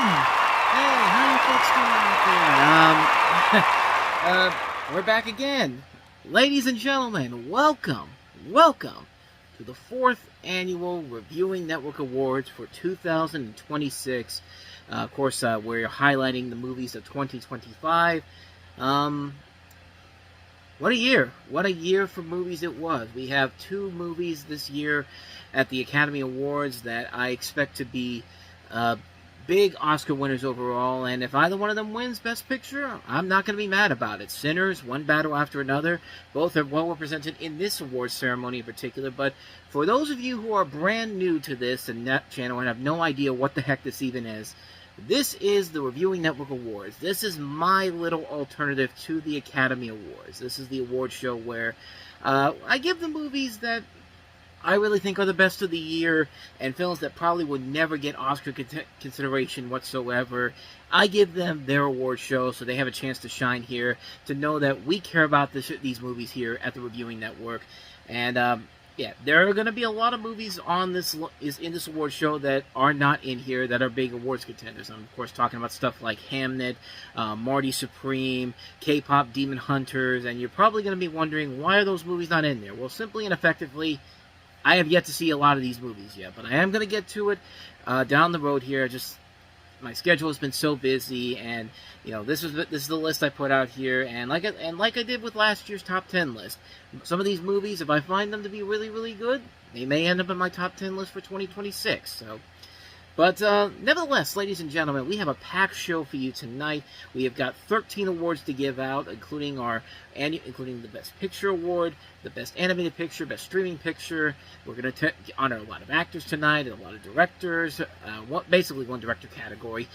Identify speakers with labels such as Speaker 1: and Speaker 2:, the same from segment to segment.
Speaker 1: Hey, how you folks doing out there? We're back again. Ladies and gentlemen, welcome to the 4th Annual Reviewing Network Awards for 2026. Of course, we're highlighting the movies of 2025. What a year. What a year for movies it was. We have 2 movies this year at the Academy Awards that I expect to be big Oscar winners overall, and if either one of them wins Best Picture, I'm not going to be mad about it. Sinners, one battle after another, both are well represented in this awards ceremony in particular, but for those of you who are brand new to this and that channel and have no idea what the heck this even is, this is the Reviewing Network Awards. This is my little alternative to the Academy Awards. This is the award show where I give the movies that I really think are the best of the year, and films that probably would never get Oscar consideration whatsoever. I give them their award show so they have a chance to shine here, to know that we care about these movies here at the Reviewing Network. And yeah, there are going to be a lot of movies on this in this award show that are not in here, that are big awards contenders. I'm of course talking about stuff like Hamnet, Marty Supreme, K-pop Demon Hunters, and you're probably going to be wondering, why are those movies not in there? Well, simply and effectively, I have yet to see a lot of these movies yet, but I am going to get to it down the road here. Just my schedule has been so busy, and this is the list I put out here, and like I did with last year's top 10 list, some of these movies, if I find them to be really, really good, they may end up in my top 10 list for 2026. So. But nevertheless, ladies and gentlemen, we have a packed show for you tonight. We have got 13 awards to give out, including the Best Picture Award, the Best Animated Picture, Best Streaming Picture. We're going to honor a lot of actors tonight, and a lot of directors, basically one director category.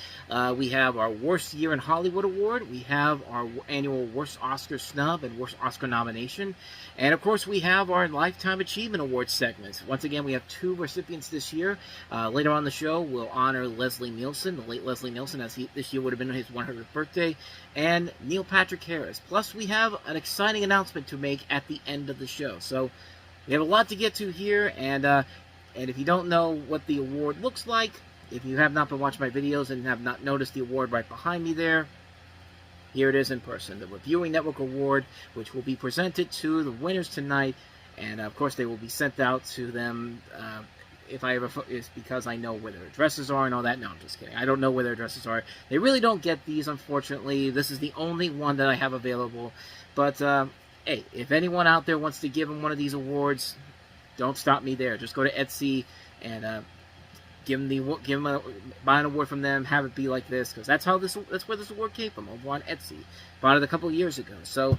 Speaker 1: We have our Worst Year in Hollywood Award. We have our annual Worst Oscar Snub and Worst Oscar Nomination. And, of course, we have our Lifetime Achievement Award segments. Once again, we have 2 recipients this year. Later on the show, we'll honor Leslie Nielsen, the late Leslie Nielsen, as this year would have been his 100th birthday, and Neil Patrick Harris. Plus, we have an exciting announcement to make at the end of the show. So, we have a lot to get to here, and if you don't know what the award looks like, if you have not been watching my videos and have not noticed the award right behind me there, here it is in person, the Reviewing Network Award, which will be presented to the winners tonight, and of course they will be sent out to them. It's because I know where their addresses are and all that. No, I'm just kidding. I don't know where their addresses are. They really don't get these, unfortunately. This is the only one that I have available. But, hey, if anyone out there wants to give them one of these awards, don't stop me there. Just go to Etsy and buy an award from them. Have it be like this, because that's where this award came from, over on Etsy. Bought it a couple of years ago. So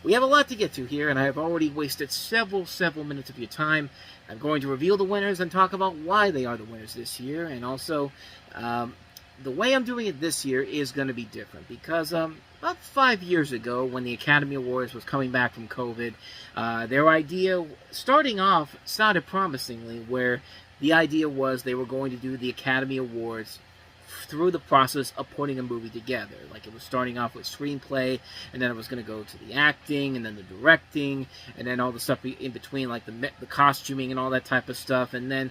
Speaker 1: we have a lot to get to here, and I have already wasted several minutes of your time. I'm going to reveal the winners and talk about why they are the winners this year, and also the way I'm doing it this year is going to be different, because about 5 years ago, when the Academy Awards was coming back from COVID, their idea, starting off, sounded promisingly, where the idea was they were going to do the Academy Awards through the process of putting a movie together. Like, it was starting off with screenplay, and then it was going to go to the acting, and then the directing, and then all the stuff in between, like the costuming and all that type of stuff. And then,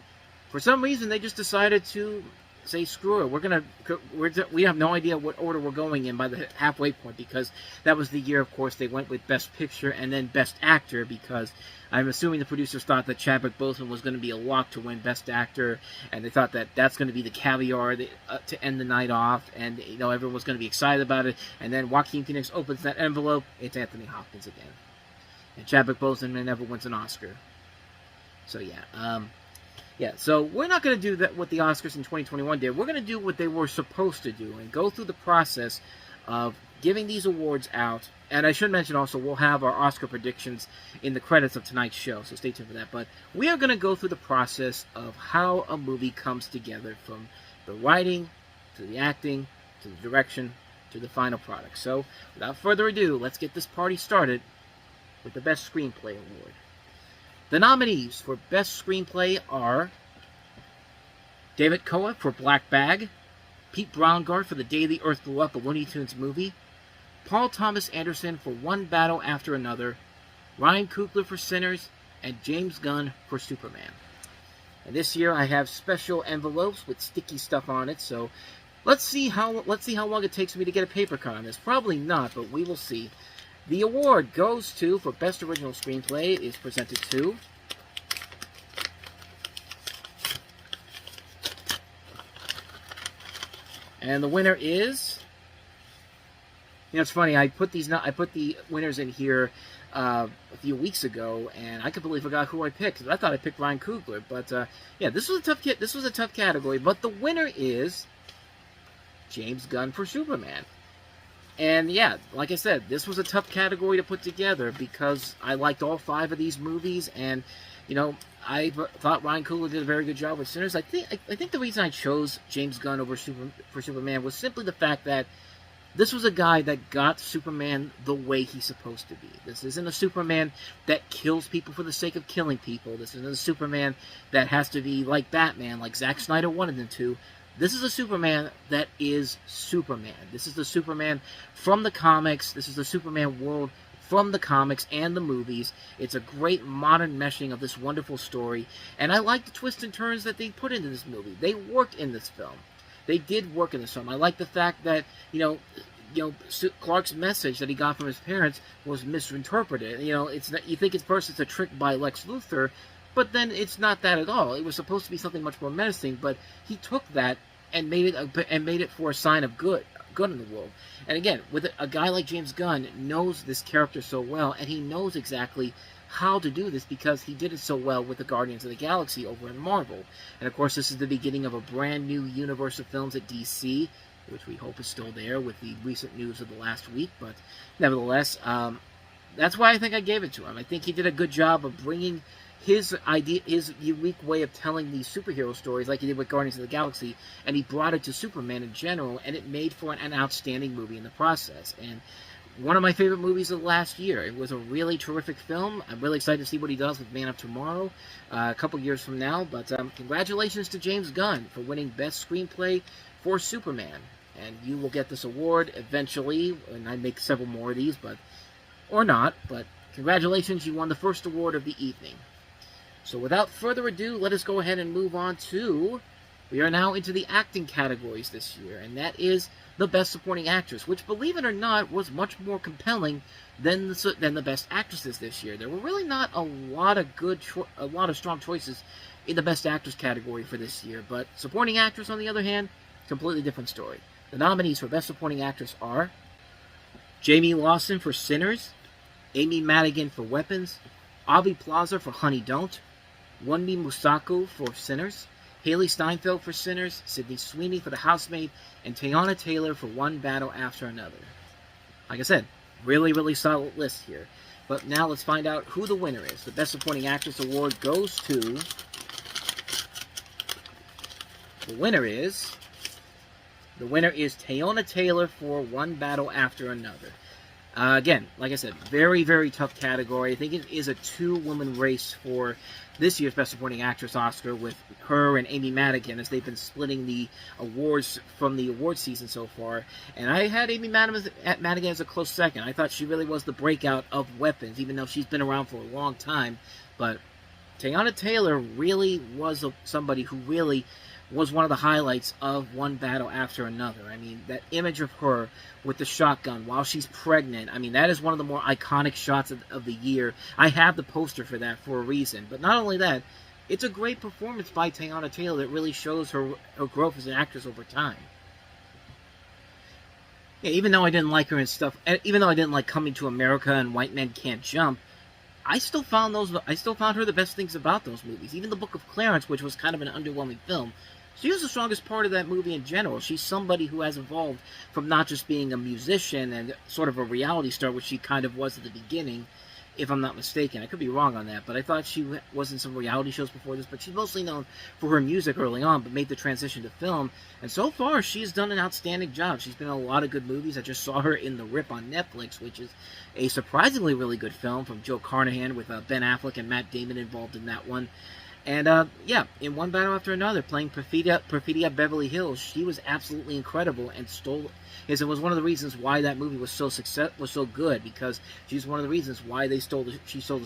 Speaker 1: for some reason, they just decided to say, screw it, we have no idea what order we're going in by the halfway point, because that was the year, of course, they went with Best Picture and then Best Actor, because I'm assuming the producers thought that Chadwick Boseman was going to be a lock to win Best Actor, and they thought that that's going to be the caviar to end the night off, and everyone was going to be excited about it. And then Joaquin Phoenix opens that envelope, it's Anthony Hopkins again, and Chadwick Boseman never wins an Oscar. So yeah, so we're not going to do that what the Oscars in 2021 did. We're going to do what they were supposed to do and go through the process of giving these awards out. And I should mention also, we'll have our Oscar predictions in the credits of tonight's show, so stay tuned for that. But we are going to go through the process of how a movie comes together, from the writing, to the acting, to the direction, to the final product. So, without further ado, let's get this party started with the Best Screenplay Award. The nominees for Best Screenplay are David Koepp for Black Bag, Pete Browngardt for The Day the Earth Blew Up, a Looney Tunes movie, Paul Thomas Anderson for One Battle After Another, Ryan Coogler for Sinners, and James Gunn for Superman. And this year I have special envelopes with sticky stuff on it, so let's see how long it takes me to get a paper cut on this. Probably not, but we will see. The award goes to, for Best Original Screenplay, is presented to and the winner is, you know, it's funny, I put the winners in here a few weeks ago, and I completely forgot who I picked. I thought I picked Ryan Coogler, but yeah, this was a tough category, but the winner is James Gunn for Superman. And yeah, like I said, this was a tough category to put together because I liked all 5 of these movies, and you know, I thought Ryan Coogler did a very good job with Sinners. I think the reason I chose James Gunn over Superman was simply the fact that this was a guy that got Superman the way he's supposed to be. This isn't a Superman that kills people for the sake of killing people. This isn't a Superman that has to be like Batman, like Zack Snyder wanted him to. This is a Superman that is Superman. This is the Superman from the comics. This is the Superman world from the comics and the movies. It's a great modern meshing of this wonderful story. And I like the twists and turns that they put into this movie. They worked in this film. They did work in this film. I like the fact that, you know, Clark's message that he got from his parents was misinterpreted. You know, it's not, you think it's first it's a trick by Lex Luthor, but then it's not that at all. It was supposed to be something much more menacing, but he took that and made it for a sign of good in the world. And again, with a guy like James Gunn knows this character so well, and he knows exactly how to do this because he did it so well with the Guardians of the Galaxy over in Marvel. And of course, this is the beginning of a brand new universe of films at DC, which we hope is still there with the recent news of the last week. But nevertheless, that's why I think I gave it to him. I think he did a good job of bringing his idea, his unique way of telling these superhero stories, like he did with Guardians of the Galaxy, and he brought it to Superman in general, and it made for an outstanding movie in the process. And one of my favorite movies of the last year. It was a really terrific film. I'm really excited to see what he does with Man of Tomorrow a couple years from now. But congratulations to James Gunn for winning Best Screenplay for Superman. And you will get this award eventually, and I make several more of these, or not. But congratulations, you won the first award of the evening. So without further ado, let us go ahead and move on to... We are now into the acting categories this year, and that is the Best Supporting Actress, which, believe it or not, was much more compelling than the Best Actresses this year. There were really not a lot of strong choices in the Best Actress category for this year, but Supporting Actress, on the other hand, completely different story. The nominees for Best Supporting Actress are Jamie Lawson for Sinners, Amy Madigan for Weapons, Aubrey Plaza for Honey Don't, Wunmi Mosaku for Sinners, Haley Steinfeld for Sinners, Sydney Sweeney for The Housemaid, and Teyana Taylor for One Battle After Another. Like I said, really, really solid list here. But now let's find out who the winner is. The Best Supporting Actress award goes to... The winner is Teyana Taylor for One Battle After Another. Again, like I said, very, very tough category. I think it is a two-woman race for this year's Best Supporting Actress Oscar with her and Amy Madigan, as they've been splitting the awards from the award season so far. And I had Amy Madigan as a close second. I thought she really was the breakout of Weapons, even though she's been around for a long time. But Teyana Taylor really was somebody who really was one of the highlights of One Battle After Another. I mean, that image of her with the shotgun while she's pregnant, I mean, that is one of the more iconic shots of the year. I have the poster for that for a reason. But not only that, it's a great performance by Teyana Taylor that really shows her growth as an actress over time. Yeah, even though I didn't like her and stuff, even though I didn't like Coming to America and White Men Can't Jump, I still found her the best things about those movies. Even The Book of Clarence, which was kind of an underwhelming film, she was the strongest part of that movie in general. She's somebody who has evolved from not just being a musician and sort of a reality star, which she kind of was at the beginning, if I'm not mistaken. I could be wrong on that, but I thought she was in some reality shows before this, but she's mostly known for her music early on, but made the transition to film, and so far, she's done an outstanding job. She's been in a lot of good movies. I just saw her in The Rip on Netflix, which is a surprisingly really good film from Joe Carnahan with Ben Affleck and Matt Damon involved in that one. And, yeah, in One Battle After Another, playing Perfidia Beverly Hills, she was absolutely incredible and it was one of the reasons why that movie was so good, because she's one of the reasons why she stole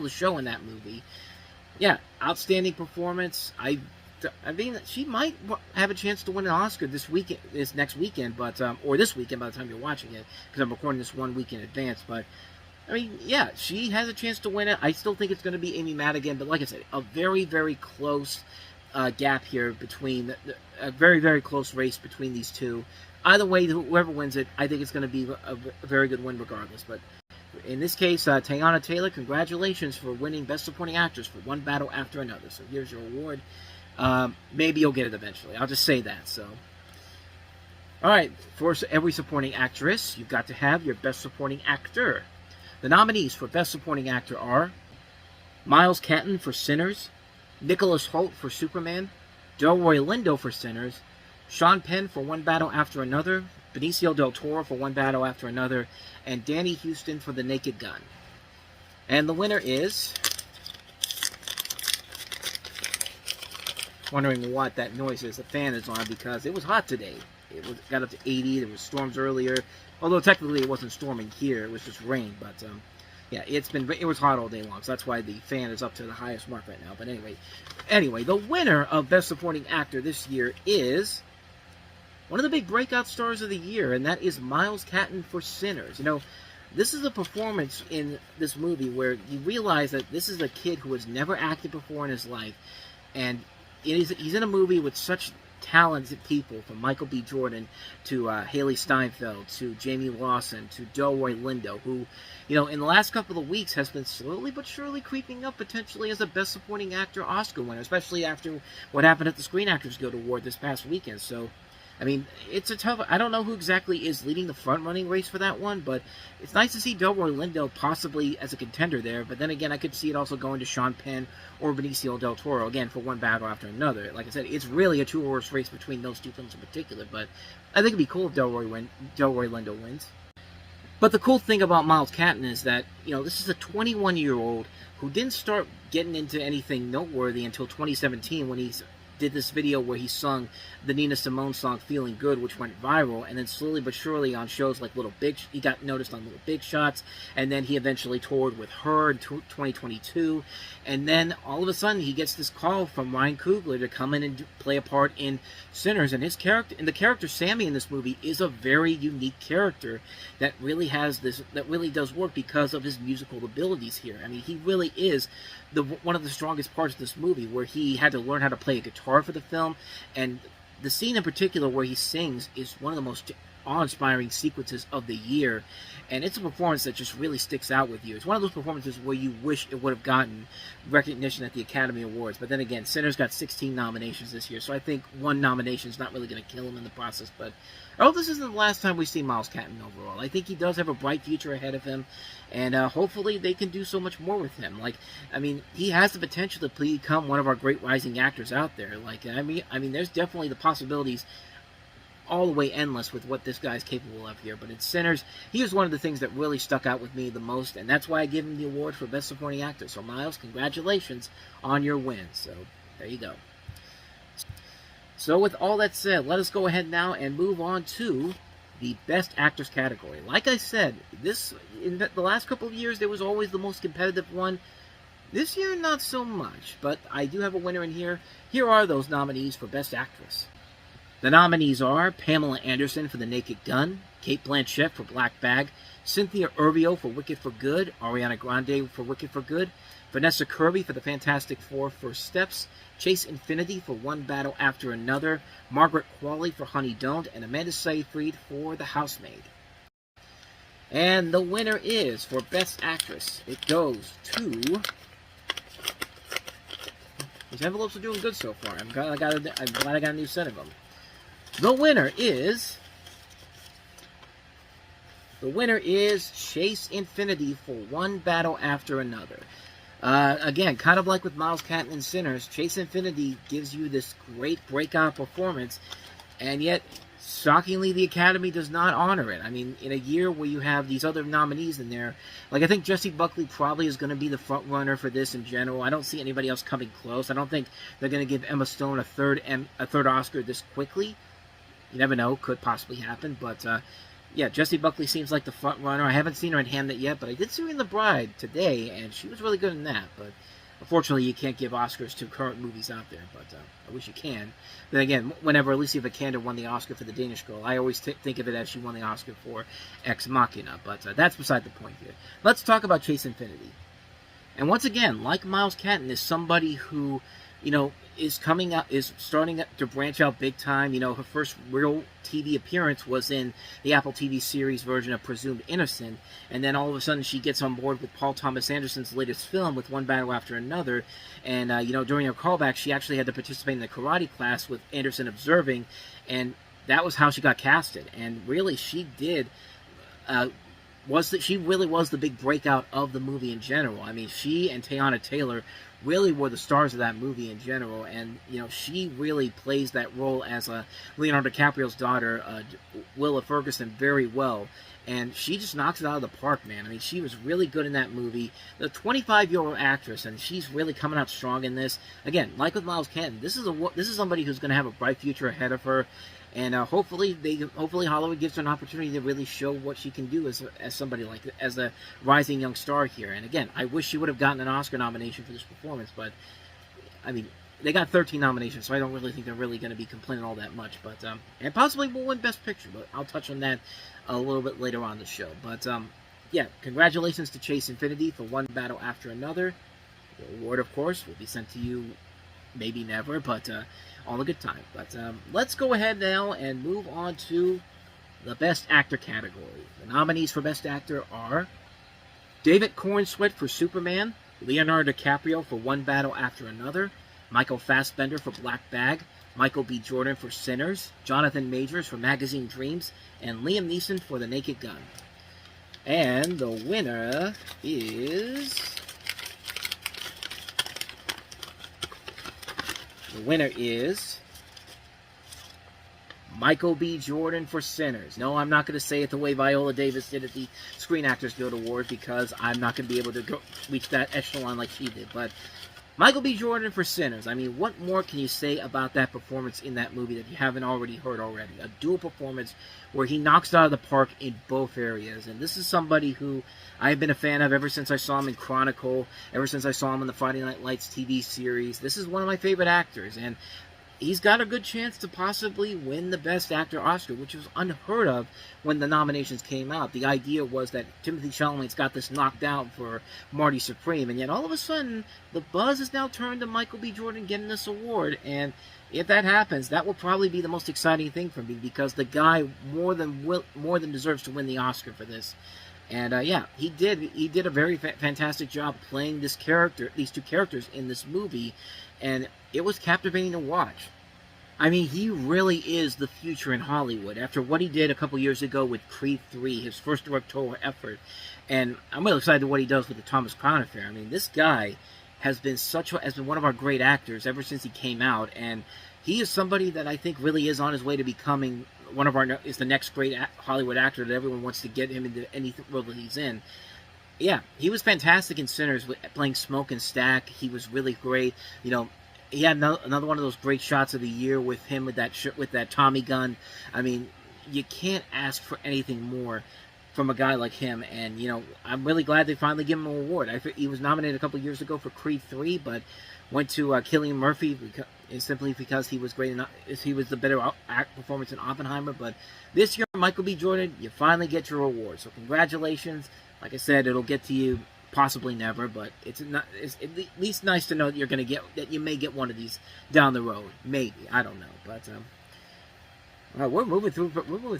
Speaker 1: the show in that movie. Yeah, outstanding performance. I I mean, she might have a chance to win an Oscar this next weekend, but or this weekend by the time you're watching it, because I'm recording this 1 week in advance. But I mean, yeah, she has a chance to win it. I still think it's going to be Amy Madigan, but like I said, a very, very close gap here between a very, very close race between these two. Either way, whoever wins it, I think it's going to be a very good win regardless. But in this case, Teyana Taylor, congratulations for winning Best Supporting Actress for One Battle After Another. So here's your award. Maybe you'll get it eventually. I'll just say that. So, all right, for every supporting actress, you've got to have your Best Supporting Actor. The nominees for Best Supporting Actor are Miles Caton for Sinners, Nicholas Hoult for Superman, Delroy Lindo for Sinners, Sean Penn for One Battle After Another, Benicio del Toro for One Battle After Another, and Danny Huston for The Naked Gun. And the winner is... Wondering what that noise is. The fan is on because it was hot today. Got up to 80. There was storms earlier. Although technically it wasn't storming here. It was just rain. But yeah, it was hot all day long. So that's why the fan is up to the highest mark right now. But anyway, the winner of Best Supporting Actor this year is one of the big breakout stars of the year, and that is Miles Caton for Sinners. You know, this is a performance in this movie where you realize that this is a kid who has never acted before in his life, and he's in a movie with such talented people, from Michael B. Jordan to Haley Steinfeld to Jamie Lawson to Delroy Lindo, who, you know, in the last couple of weeks has been slowly but surely creeping up potentially as a Best Supporting Actor Oscar winner, especially after what happened at the Screen Actors Guild Award this past weekend. So, I mean, it's a tough... I don't know who exactly is leading the front-running race for that one, but it's nice to see Delroy Lindo possibly as a contender there. But then again, I could see it also going to Sean Penn or Benicio del Toro, again, for One Battle After Another. Like I said, it's really a two-horse race between those two films in particular, but I think it'd be cool if Delroy Lindo wins. But the cool thing about Miles Caton is that, you know, this is a 21-year-old who didn't start getting into anything noteworthy until 2017 when he did this video where he sung the Nina Simone song Feeling Good, which went viral, and then slowly but surely on shows like he got noticed on Little Big Shots, and then he eventually toured with her in 2022, and then all of a sudden he gets this call from Ryan Coogler to come in and play a part in Sinners, and the character Sammy in this movie is a very unique character that really does work because of his musical abilities here. I mean, he really is one of the strongest parts of this movie, where he had to learn how to play a guitar for the film, and the scene in particular where he sings is one of the most awe-inspiring sequences of the year, and it's a performance that just really sticks out with you. It's one of those performances where you wish it would have gotten recognition at the Academy Awards, but then again, Sinners got 16 nominations this year, so I think one nomination is not really going to kill him in the process. But I hope this isn't the last time we see Miles Caton overall. I think he does have a bright future ahead of him, and hopefully they can do so much more with him. Like, I mean, he has the potential to become one of our great rising actors out there. Like, I mean, there's definitely the possibilities all the way endless with what this guy's capable of here. But in Sinners, he was one of the things that really stuck out with me the most, and that's why I give him the award for Best Supporting Actor. So, Miles, congratulations on your win. So, there you go. So, with all that said, let us go ahead now and move on to the Best Actress category. Like I said, in the last couple of years, there was always the most competitive one. This year, not so much, but I do have a winner in here. Here are those nominees for Best Actress. The nominees are Pamela Anderson for The Naked Gun, Cate Blanchett for Black Bag, Cynthia Erivo for Wicked for Good, Ariana Grande for Wicked for Good, Vanessa Kirby for The Fantastic Four First Steps, Chase Infinity for One Battle After Another, Margaret Qualley for Honey Don't, and Amanda Seyfried for The Housemaid. And the winner is, for Best Actress, it goes to... These envelopes are doing good so far. I'm glad I got a new set of them. The winner is Chase Infinity for One Battle After Another. Again, kind of like with Miles Caton in Sinners, Chase Infinity gives you this great breakout performance, and yet, shockingly, the Academy does not honor it. I mean, in a year where you have these other nominees in there, like I think Jessie Buckley probably is going to be the front runner for this in general. I don't see anybody else coming close. I don't think they're going to give Emma Stone a third Oscar this quickly. You never know, could possibly happen, but yeah, Jessie Buckley seems like the front runner. I haven't seen her in Hamnet yet, but I did see her in The Bride today, and she was really good in that. But Unfortunately, you can't give Oscars to current movies out there, but I wish you can. Then again, whenever Alicia Vikander won the Oscar for The Danish Girl, I always think of it as she won the Oscar for Ex Machina, but that's beside the point here. Let's talk about Chase Infinity. And once again, like Miles Catton, is somebody who, is starting to branch out big time. Her first real TV appearance was in the Apple TV series version of Presumed Innocent, and then all of a sudden she gets on board with Paul Thomas Anderson's latest film with One Battle After Another, and during her callback, she actually had to participate in the karate class with Anderson observing, and that was how she got casted. And really, she did. She really was the big breakout of the movie in general. I mean, she and Teyana Taylor really were the stars of that movie in general, and she really plays that role as Leonardo DiCaprio's daughter, Willa Ferguson, very well, and she just knocks it out of the park, man. I mean, she was really good in that movie. The 25-year-old actress, and she's really coming out strong in this. Again, like with Miles Canton, this is somebody who's going to have a bright future ahead of her. And hopefully Hollywood gives her an opportunity to really show what she can do as somebody as a rising young star here. And again, I wish she would have gotten an Oscar nomination for this performance, but I mean, they got 13 nominations, so I don't really think they're really going to be complaining all that much. But and possibly will win Best Picture, but I'll touch on that a little bit later on the show. But yeah, congratulations to Chase Infinity for One Battle After Another. The award, of course, will be sent to you. Maybe never, but all a good time. But let's go ahead now and move on to the Best Actor category. The nominees for Best Actor are David Corenswet for Superman, Leonardo DiCaprio for One Battle After Another, Michael Fassbender for Black Bag, Michael B. Jordan for Sinners, Jonathan Majors for Magazine Dreams, and Liam Neeson for The Naked Gun. And the winner is... Michael B. Jordan for Sinners. No, I'm not going to say it the way Viola Davis did at the Screen Actors Guild Award, because I'm not going to be able to reach that echelon like she did. But Michael B. Jordan for Sinners. I mean, what more can you say about that performance in that movie that you haven't already heard already? A dual performance where he knocks it out of the park in both areas. And this is somebody who I've been a fan of ever since I saw him in Chronicle, ever since I saw him in the Friday Night Lights TV series. This is one of my favorite actors, and he's got a good chance to possibly win the Best Actor Oscar, which was unheard of when the nominations came out. The idea was that Timothée Chalamet's got this knocked out for Marty Supreme, and yet all of a sudden, the buzz is now turned to Michael B. Jordan getting this award, and if that happens, that will probably be the most exciting thing for me, because the guy more than deserves to win the Oscar for this. And yeah, he did a very fantastic job playing these two characters in this movie, and it was captivating to watch. I mean, he really is the future in Hollywood. After what he did a couple years ago with Creed 3, his first directorial effort, and I'm really excited to what he does with the Thomas Crown Affair. I mean, this guy has been one of our great actors ever since he came out, and he is somebody that I think really is on his way to becoming the next great Hollywood actor that everyone wants to get him into any role that he's in. Yeah, he was fantastic in Sinners, playing Smoke and Stack. He was really great. He had another one of those great shots of the year with him with that Tommy gun. I mean, you can't ask for anything more from a guy like him, and I'm really glad they finally give him an award. He was nominated a couple years ago for Creed 3, but went to Cillian Murphy simply because he was great. He was the better performance in Oppenheimer. But this year, Michael B. Jordan, you finally get your award. So congratulations. Like I said, it'll get to you possibly never, but it's at least nice to know that you may get one of these down the road. Maybe, I don't know, but we're moving through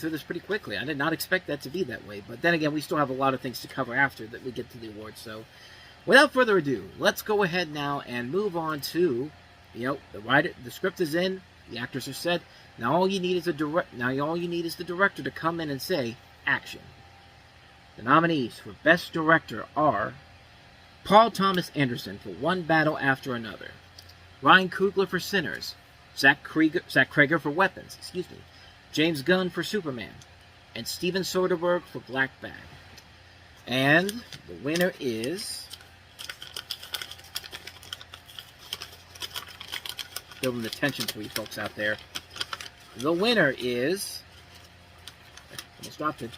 Speaker 1: this pretty quickly. I did not expect that to be that way, but then again, we still have a lot of things to cover after that we get to the awards. So, without further ado, let's go ahead now and move on to, the script is in, the actors are set. Now all you need is the director to come in and say action. The nominees for Best Director are Paul Thomas Anderson for One Battle After Another, Ryan Coogler for Sinners, Zach Cregger for Weapons, James Gunn for Superman, and Steven Soderbergh for Black Bag. And the winner is... building the tension for you folks out there. The winner is... almost dropped it.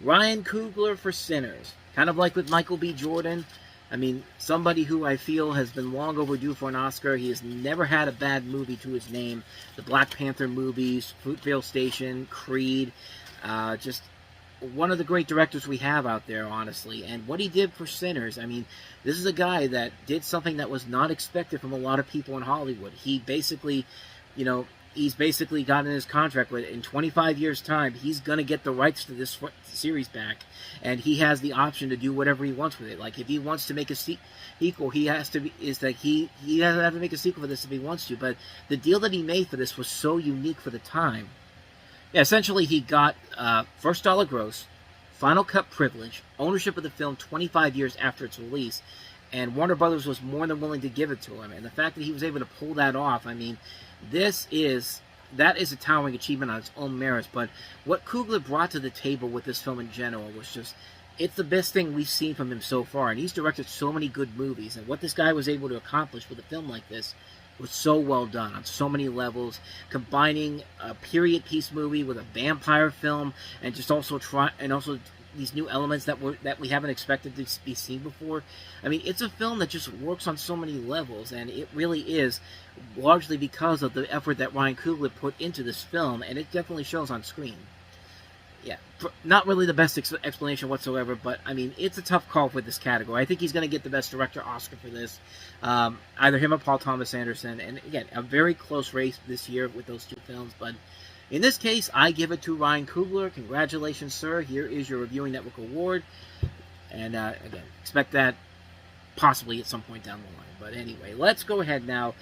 Speaker 1: Ryan Coogler for Sinners. Kind of like with Michael B. Jordan, I mean, somebody who I feel has been long overdue for an Oscar. He has never had a bad movie to his name. The Black Panther movies, Fruitvale Station, Creed, just one of the great directors we have out there, honestly. And what he did for Sinners, I mean, this is a guy that did something that was not expected from a lot of people in Hollywood. He basically, he's basically got in his contract with in 25 years' time, he's going to get the rights to this series back, and he has the option to do whatever he wants with it. Like, if he wants to make a sequel, he has to doesn't have to make a sequel for this if he wants to. But the deal that he made for this was so unique for the time. Yeah, essentially, he got first dollar gross, final cut privilege, ownership of the film 25 years after its release, and Warner Brothers was more than willing to give it to him. And the fact that he was able to pull that off, I mean, that is a towering achievement on its own merits. But what Coogler brought to the table with this film in general was just, it's the best thing we've seen from him so far. And he's directed so many good movies. And what this guy was able to accomplish with a film like this was so well done on so many levels, combining a period piece movie with a vampire film, and just also these new elements that we haven't expected to be seen before. I mean, it's a film that just works on so many levels, and it really is largely because of the effort that Ryan Coogler put into this film, and it definitely shows on screen. Yeah, not really the best explanation whatsoever, but I mean, it's a tough call for this category. I think he's going to get the Best Director Oscar for this, either him or Paul Thomas Anderson. And again, a very close race this year with those two films, but in this case, I give it to Ryan Coogler. Congratulations, sir. Here is your Reviewing Network Award. And again, expect that possibly at some point down the line. But anyway, let's go ahead now.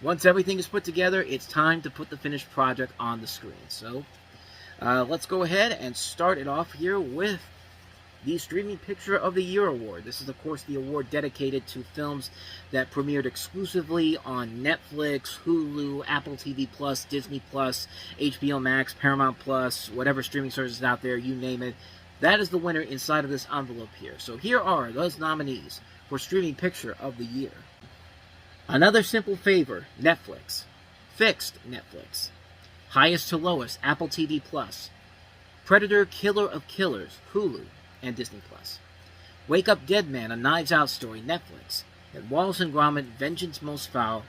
Speaker 1: Once everything is put together, it's time to put the finished project on the screen. So let's go ahead and start it off here with the Streaming Picture of the Year Award. This is, of course, the award dedicated to films that premiered exclusively on Netflix, Hulu, Apple TV+, Disney+, HBO Max, Paramount+, whatever streaming services out there, you name it. That is the winner inside of this envelope here. So here are those nominees for Streaming Picture of the Year. Another Simple Favor, Netflix. Fixed, Netflix. Highest to Lowest, Apple TV+. Predator, Killer of Killers, Hulu and Disney+. Wake Up Dead Man, A Knives Out Story, Netflix. And Wallace & Gromit, Vengeance Most Foul,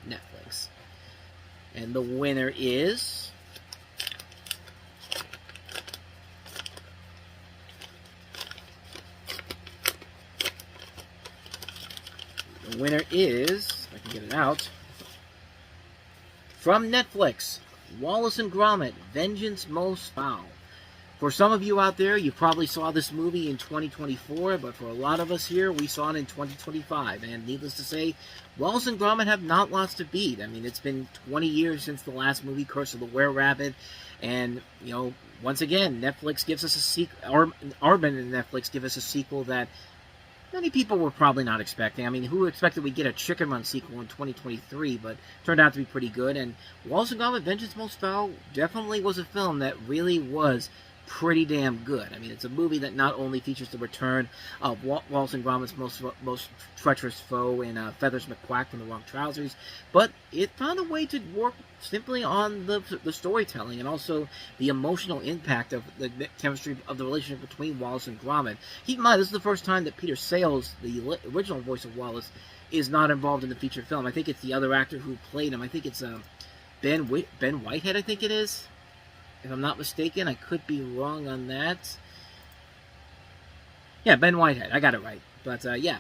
Speaker 1: Netflix. And the winner is... The winner is, if I can get it out, from Netflix, Wallace & Gromit, Vengeance Most Foul. For some of you out there, you probably saw this movie in 2024, but for a lot of us here, we saw it in 2025. And needless to say, Wallace & Gromit have not lost a beat. I mean, it's been 20 years since the last movie, Curse of the Were-Rabbit. And, once again, Netflix gives us a sequel, Arbin and Netflix give us a sequel that many people were probably not expecting. I mean, who expected we'd get a Chicken Run sequel in 2023, but turned out to be pretty good. And Wallace & Gromit, Vengeance Most Foul definitely was a film that really was pretty damn good. I mean, it's a movie that not only features the return of Wallace & Gromit's most treacherous foe in Feathers McQuack from The Wrong Trousers, but it found a way to work simply on the storytelling and also the emotional impact of the chemistry of the relationship between Wallace and Gromit. Keep in mind, this is the first time that Peter Sales, the original voice of Wallace, is not involved in the feature film. I think it's the other actor who played him. I think it's Ben Whitehead, I think it is. If I'm not mistaken, I could be wrong on that. Yeah, Ben Whitehead. I got it right. But, yeah.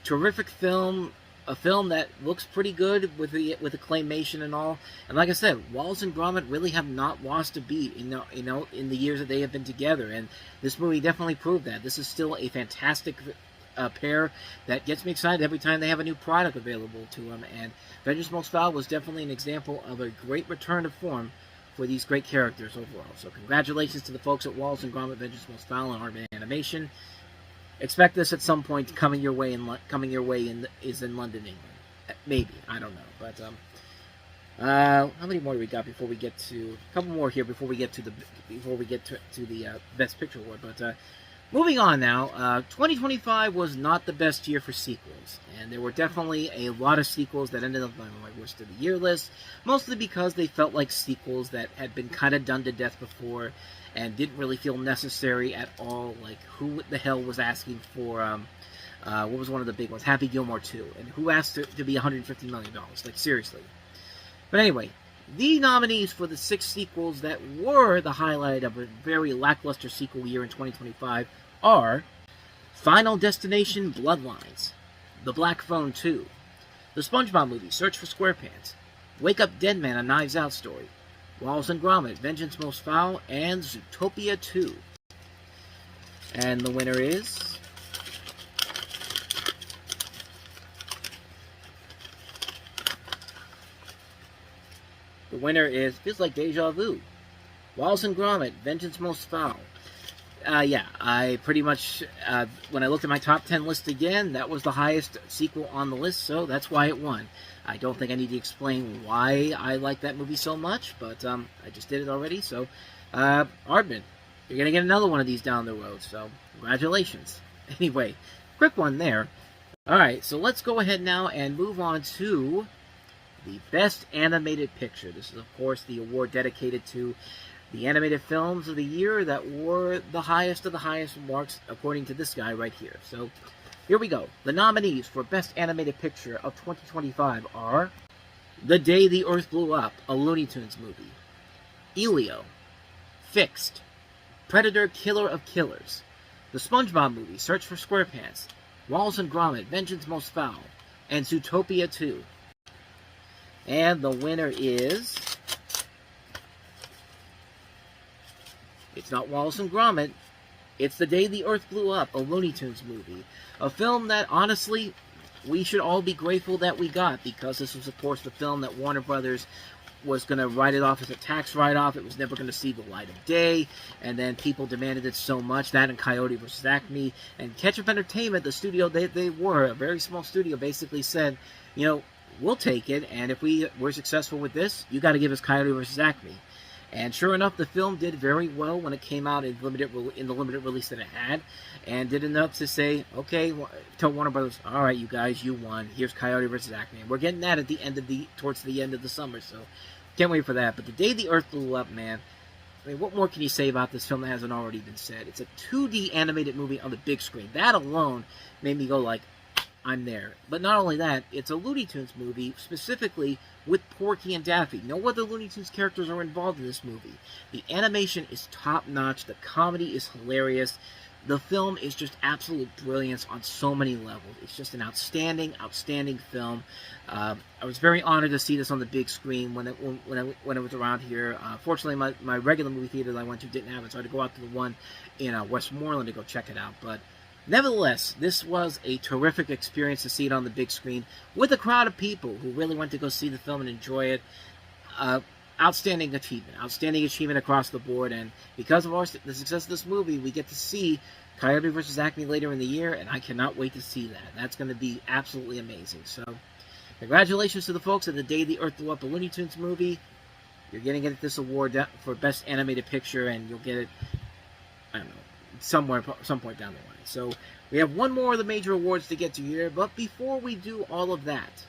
Speaker 1: Terrific film. A film that looks pretty good with the claymation and all. And like I said, Wallace and Gromit really have not lost a beat in the years that they have been together. And this movie definitely proved that. This is still a fantastic pair that gets me excited every time they have a new product available to them. And Vengeance Most Foul was definitely an example of a great return to form for these great characters overall. So congratulations to the folks at Wallace & Gromit, Vengeance Most Foul, and Arbin Animation. Expect this at some point coming your way in London, England. Maybe, I don't know. But how many more do we got before we get to a couple more here before we get to the Best Picture award? But moving on now, 2025 was not the best year for sequels, and there were definitely a lot of sequels that ended up on my worst of the year list, mostly because they felt like sequels that had been kind of done to death before and didn't really feel necessary at all. Like, who the hell was asking for What was one of the big ones? Happy Gilmore 2. And who asked it to be $150 million? Like, seriously. But anyway, the nominees for the 6 sequels that were the highlight of a very lackluster sequel year in 2025 are Final Destination Bloodlines, The Black Phone 2, The SpongeBob Movie, Search for SquarePants, Wake Up Dead Man, A Knives Out Story, Wallace and Gromit, Vengeance Most Foul, and Zootopia 2. And the winner is... The winner is, feels like deja vu, Wallace and Gromit, Vengeance Most Foul. Yeah, I pretty much, when I looked at my top 10 list again, that was the highest sequel on the list, so that's why it won. I don't think I need to explain why I like that movie so much, but I just did it already, so Aardman, you're going to get another one of these down the road, so congratulations. Anyway, quick one there. Alright, so let's go ahead now and move on to the Best Animated Picture. This is, of course, the award dedicated to the animated films of the year that were the highest of the highest marks, according to this guy right here. So, here we go. The nominees for Best Animated Picture of 2025 are The Day the Earth Blew Up, a Looney Tunes movie, Elio, Fixed, Predator Killer of Killers, The SpongeBob Movie, Search for SquarePants, Wallace and Gromit, Vengeance Most Foul, and Zootopia 2. And the winner is... It's not Wallace and Gromit. It's The Day the Earth Blew Up, a Looney Tunes movie. A film that, honestly, we should all be grateful that we got, because this was, of course, the film that Warner Brothers was going to write it off as a tax write-off. It was never going to see the light of day, and then people demanded it so much. That and Coyote vs. Acme. And Ketchup Entertainment, the studio they were, a very small studio, basically said, you know, we'll take it, and if we're successful with this, you got to give us Coyote vs. Acme. And sure enough, the film did very well when it came out in the limited release that it had, and did enough to say, okay, tell Warner Brothers, all right, you guys, you won. Here's Coyote vs. Acme. And we're getting that at the end of towards the end of the summer, so can't wait for that. But The Day the Earth Blew Up, man. I mean, what more can you say about this film that hasn't already been said? It's a 2D animated movie on the big screen. That alone made me go like, I'm there. But not only that, it's a Looney Tunes movie, specifically with Porky and Daffy. No other Looney Tunes characters are involved in this movie. The animation is top-notch. The comedy is hilarious. The film is just absolute brilliance on so many levels. It's just an outstanding, outstanding film. I was very honored to see this on the big screen when it was around here. Fortunately, my regular movie theater that I went to didn't have it, so I had to go out to the one in Westmoreland to go check it out. But nevertheless, this was a terrific experience to see it on the big screen with a crowd of people who really went to go see the film and enjoy it. Outstanding achievement across the board, and because of the success of this movie, we get to see Coyote vs. Acme later in the year, and I cannot wait to see that. That's going to be absolutely amazing. So, congratulations to the folks at The Day the Earth Blew Up, a Looney Tunes movie. You're going to get this award for Best Animated Picture, and you'll get it, I don't know, some point down the line. So, we have one more of the major awards to get to here, but before we do all of that,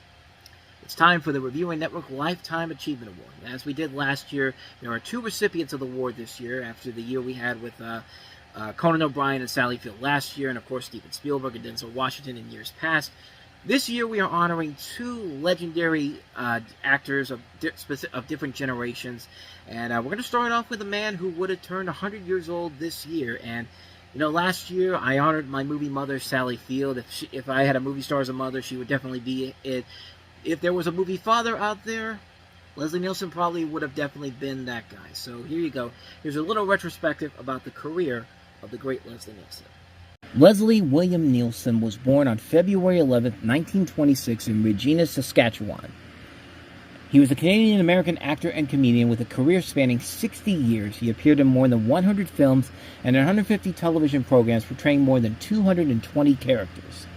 Speaker 1: it's time for the Reviewing Network Lifetime Achievement Award. As we did last year, there are 2 recipients of the award this year, after the year we had with Conan O'Brien and Sally Field last year, and of course Steven Spielberg and Denzel Washington in years past. This year we are honoring 2 legendary actors of different generations, and we're going to start off with a man who would have turned 100 years old this year. And you know, last year I honored my movie mother, Sally Field. If I had a movie star as a mother, she would definitely be it. If there was a movie father out there, Leslie Nielsen probably would have definitely been that guy. So here you go. Here's a little retrospective about the career of the great Leslie Nielsen. Leslie William Nielsen was born on February 11, 1926 in Regina, Saskatchewan. He was a Canadian-American actor and comedian with a career spanning 60 years. He appeared in more than 100 films and 150 television programs, portraying more than 220 characters.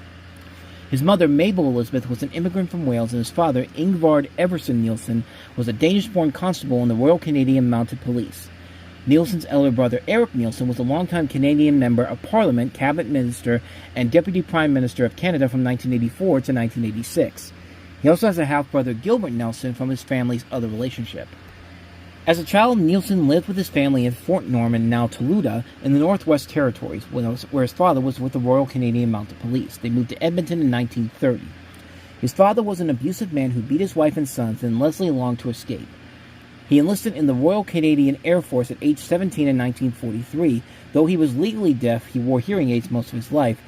Speaker 1: His mother, Mabel Elizabeth, was an immigrant from Wales, and his father, Ingvard Everson Nielsen, was a Danish-born constable in the Royal Canadian Mounted Police. Nielsen's elder brother, Eric Nielsen, was a longtime Canadian Member of Parliament, Cabinet Minister, and Deputy Prime Minister of Canada from 1984 to 1986. He also has a half-brother, Gilbert Nelson, from his family's other relationship. As a child, Nielsen lived with his family in Fort Norman, now Toluca, in the Northwest Territories, where his father was with the Royal Canadian Mounted Police. They moved to Edmonton in 1930. His father was an abusive man who beat his wife and sons, and Leslie along to escape. He enlisted in the Royal Canadian Air Force at age 17 in 1943. Though he was legally deaf, he wore hearing aids most of his life.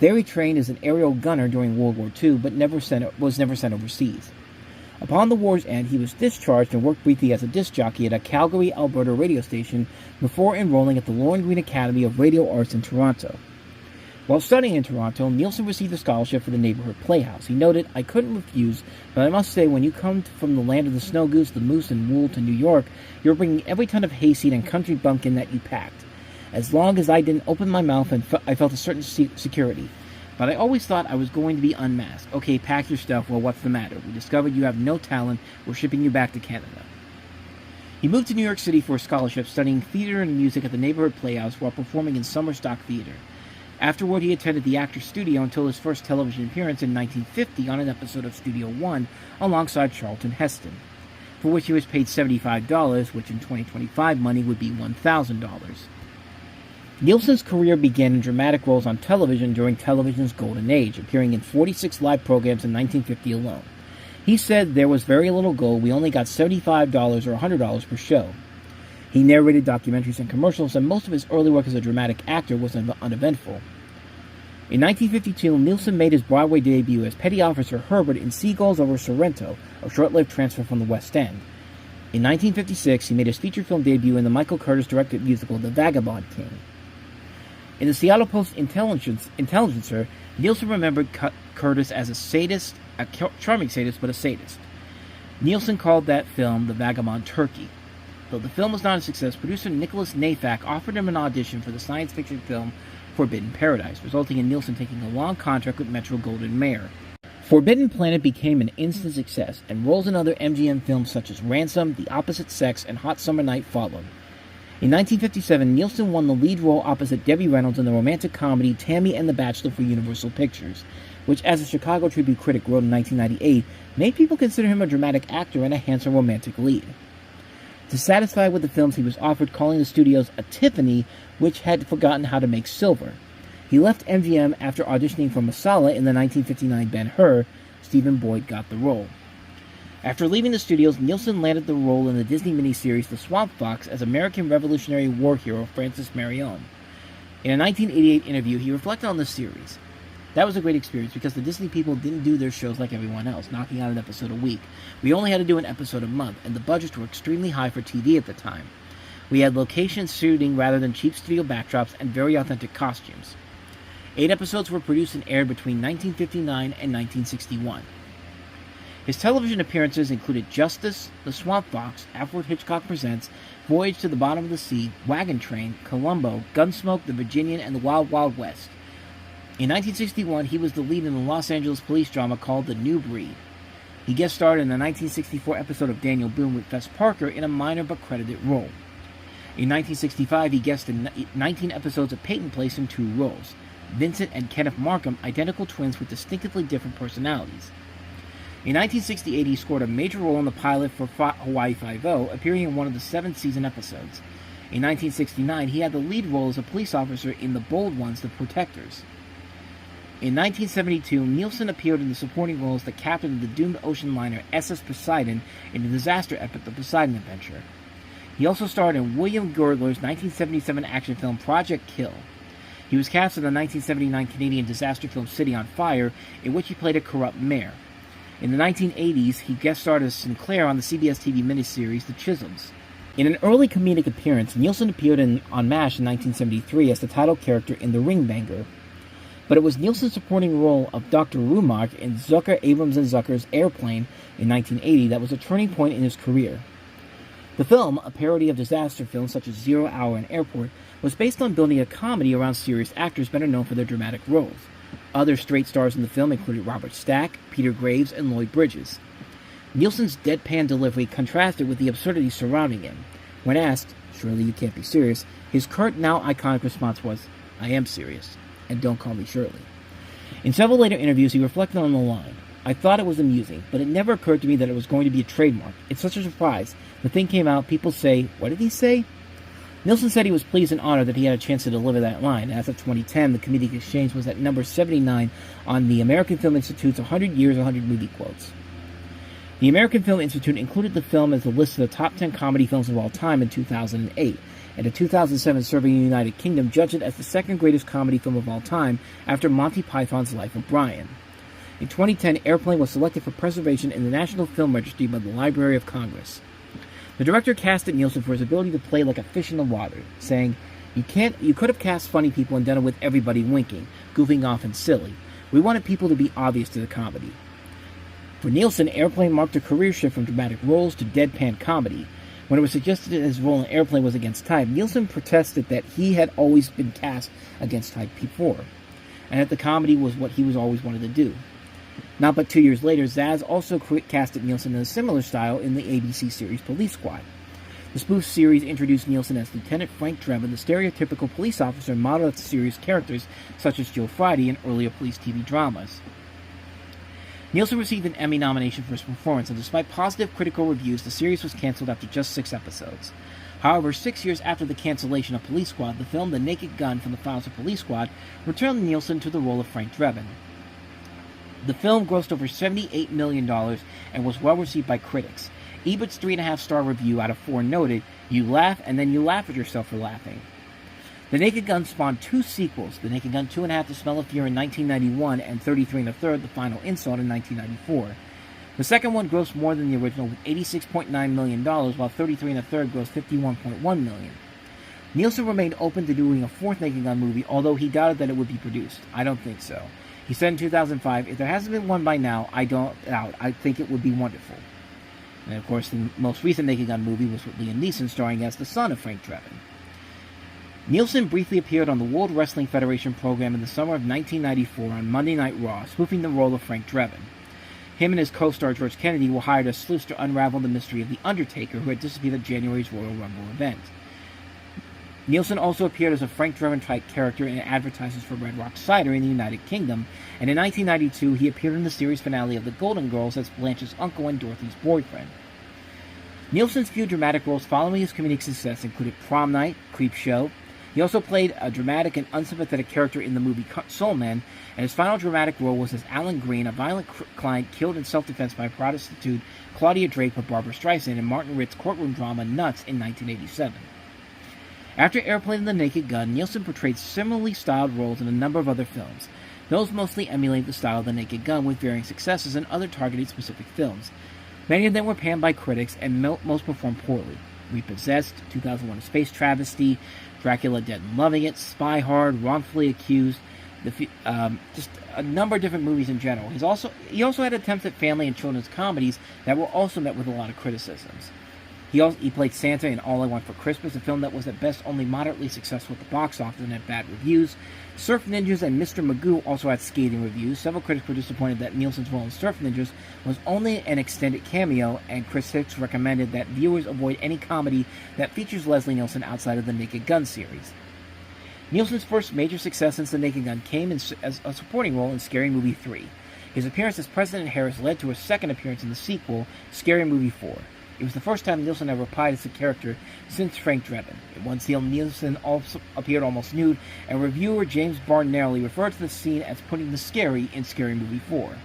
Speaker 1: There he trained as an aerial gunner during World War II, but was never sent overseas. Upon the war's end, he was discharged and worked briefly as a disc jockey at a Calgary, Alberta radio station before enrolling at the Lorne Green Academy of Radio Arts in Toronto. While studying in Toronto, Nielsen received a scholarship for the neighborhood playhouse. He noted, "I couldn't refuse, but I must say, when you come from the land of the snow goose, the moose, and wool to New York, you're bringing every ton of hayseed and country bumpkin that you packed. As long as I didn't open my mouth, I felt a certain security. But I always thought I was going to be unmasked. Okay, pack your stuff. Well, what's the matter? We discovered you have no talent. We're shipping you back to Canada." He moved to New York City for a scholarship, studying theater and music at the neighborhood playhouse while performing in summer stock theater. Afterward, he attended the Actors Studio until his first television appearance in 1950 on an episode of Studio One alongside Charlton Heston, for which he was paid $75, which in 2025 money would be $1,000. Nielsen's career began in dramatic roles on television during television's golden age, appearing in 46 live programs in 1950 alone. He said, "There was very little gold. We only got $75 or $100 per show." He narrated documentaries and commercials, and most of his early work as a dramatic actor was uneventful. In 1952, Nielsen made his Broadway debut as Petty Officer Herbert in Seagulls over Sorrento, a short-lived transfer from the West End. In 1956, he made his feature film debut in the Michael Curtis-directed musical The Vagabond King. In the Seattle Post-Intelligencer, Nielsen remembered Curtis as a sadist, a charming sadist, but a sadist. Nielsen called that film The Vagabond Turkey. Though the film was not a success, producer Nicholas Nafak offered him an audition for the science fiction film Forbidden Paradise, resulting in Nielsen taking a long contract with Metro-Goldwyn-Mayer. Forbidden Planet became an instant success, and roles in other MGM films such as Ransom, The Opposite Sex, and Hot Summer Night followed. In 1957, Nielsen won the lead role opposite Debbie Reynolds in the romantic comedy Tammy and the Bachelor for Universal Pictures, which, as a Chicago Tribune critic wrote in 1998, made people consider him a dramatic actor and a handsome romantic lead. Dissatisfied with the films, he was offered calling the studios a Tiffany, which had forgotten how to make silver. He left MGM after auditioning for Masala in the 1959 Ben-Hur. Stephen Boyd got the role. After leaving the studios, Nielsen landed the role in the Disney miniseries The Swamp Fox as American Revolutionary War hero Francis Marion. In a 1988 interview, he reflected on the series. "That was a great experience because the Disney people didn't do their shows like everyone else, knocking out an episode a week. We only had to do an episode a month, and the budgets were extremely high for TV at the time. We had location shooting rather than cheap studio backdrops and very authentic costumes. 8 episodes were produced and aired between 1959 and 1961. His television appearances included Justice, The Swamp Fox, Alfred Hitchcock Presents, Voyage to the Bottom of the Sea, Wagon Train, Columbo, Gunsmoke, The Virginian, and The Wild Wild West. In 1961, he was the lead in the Los Angeles police drama called The New Breed. He guest starred in the 1964 episode of Daniel Boone with Fess Parker in a minor but credited role. In 1965, he guested in 19 episodes of Peyton Place in 2 roles. Vincent and Kenneth Markham, identical twins with distinctively different personalities. In 1968, he scored a major role in the pilot for Hawaii Five-0, appearing in one of the 7th-season episodes. In 1969, he had the lead role as a police officer in The Bold Ones, The Protectors. In 1972, Nielsen appeared in the supporting role as the captain of the doomed ocean liner SS Poseidon in the disaster epic The Poseidon Adventure. He also starred in William Girdler's 1977 action film Project Kill. He was cast in the 1979 Canadian disaster film City on Fire, in which he played a corrupt mayor. In the 1980s, he guest starred as Sinclair on the CBS TV miniseries The Chisholms. In an early comedic appearance, Nielsen appeared on MASH in 1973 as the title character in The Ringbanger. But it was Nielsen's supporting role of Dr. Rumark in Zucker, Abrams and Zucker's Airplane in 1980 that was a turning point in his career. The film, a parody of disaster films such as 0 Hour and Airport, was based on building a comedy around serious actors better known for their dramatic roles. Other straight stars in the film included Robert Stack, Peter Graves, and Lloyd Bridges. Nielsen's deadpan delivery contrasted with the absurdity surrounding him. When asked, "Surely you can't be serious," his curt, now iconic response was, "I am serious, and don't call me Shirley." In several later interviews, he reflected on the line,
Speaker 2: I thought it was amusing, but it never occurred to me that it was going to be a trademark. It's such a surprise. The thing came out, people say, what did he say? Nielsen said he was pleased and honored that he had a chance to deliver that line. As of 2010, the comedic exchange was at number 79 on the American Film Institute's 100 Years, 100 Movie Quotes. The American Film Institute included the film as the list of the top 10 comedy films of all time in 2008, and a 2007 survey in the United Kingdom judged it as the second greatest comedy film of all time after Monty Python's Life of Brian. In 2010, Airplane was selected for preservation in the National Film Registry by the Library of Congress. The director casted Nielsen for his ability to play like a fish in the water, saying, You could have cast funny people and done it with everybody winking, goofing off and silly. We wanted people to be obvious to the comedy. For Nielsen, Airplane marked a career shift from dramatic roles to deadpan comedy. When it was suggested that his role in Airplane was against type, Nielsen protested that he had always been cast against type before, and that the comedy was what he was always wanted to do. Not but 2 years later, Zaz also casted Nielsen in a similar style in the ABC series Police Squad. The spoof series introduced Nielsen as Lieutenant Frank Drebin, the stereotypical police officer modeled after serious characters such as Joe Friday in earlier police TV dramas. Nielsen received an Emmy nomination for his performance, and despite positive critical reviews, the series was canceled after just 6 episodes. However, 6 years after the cancellation of Police Squad, the film The Naked Gun from the Files of Police Squad returned Nielsen to the role of Frank Drebin. The film grossed over $78 million and was well received by critics. Ebert's 3.5-star review out of 4 noted, You laugh and then you laugh at yourself for laughing. The Naked Gun spawned 2 sequels, The Naked Gun 2.5 The Smell of Fear in 1991 and 33 1/3 The Final Insult in 1994. The second one grossed more than the original with $86.9 million, while 33 1/3 grossed $51.1 million. Nielsen remained open to doing a 4th Naked Gun movie, although he doubted that it would be produced. I don't think so. He said in 2005, if there hasn't been one by now, I don't doubt. I think it would be wonderful. And of course, the most recent Naked Gun movie was with Liam Neeson starring as the son of Frank Drebin. Nielsen briefly appeared on the World Wrestling Federation program in the summer of 1994 on Monday Night Raw, spoofing the role of Frank Drebin. Him and his co-star George Kennedy were hired as sleuths to unravel the mystery of The Undertaker, who had disappeared at January's Royal Rumble event. Nielsen also appeared as a Frank Drebin-type character in advertisements for Red Rock Cider in the United Kingdom, and in 1992 he appeared in the series finale of The Golden Girls as Blanche's uncle and Dorothy's boyfriend. Nielsen's few dramatic roles following his comedic success included Prom Night, Creep Show. He also played a dramatic and unsympathetic character in the movie Soul Man, and his final dramatic role was as Alan Green, a violent client killed in self-defense by prostitute Claudia Drake by Barbara Streisand in Martin Ritt's courtroom drama Nuts in 1987. After Airplane and The Naked Gun, Nielsen portrayed similarly styled roles in a number of other films. Those mostly emulate the style of The Naked Gun with varying successes in other targeted specific films. Many of them were panned by critics and most performed poorly. Repossessed, 2001: A Space Travesty, Dracula Dead and Loving It, Spy Hard, Wrongfully Accused, just a number of different movies in general. He also had attempts at family and children's comedies that were also met with a lot of criticisms. He played Santa in All I Want for Christmas, a film that was at best only moderately successful at the box office and had bad reviews. Surf Ninjas and Mr. Magoo also had scathing reviews. Several critics were disappointed that Nielsen's role in Surf Ninjas was only an extended cameo, and Chris Hicks recommended that viewers avoid any comedy that features Leslie Nielsen outside of the Naked Gun series. Nielsen's first major success since The Naked Gun came as a supporting role in Scary Movie 3. His appearance as President Harris led to a second appearance in the sequel, Scary Movie 4. It was the first time Nielsen ever appeared as a character since Frank Drebin. In one scene, Nielsen also appeared almost nude, and reviewer James Barnelli referred to the scene as putting the scary in Scary Movie 4.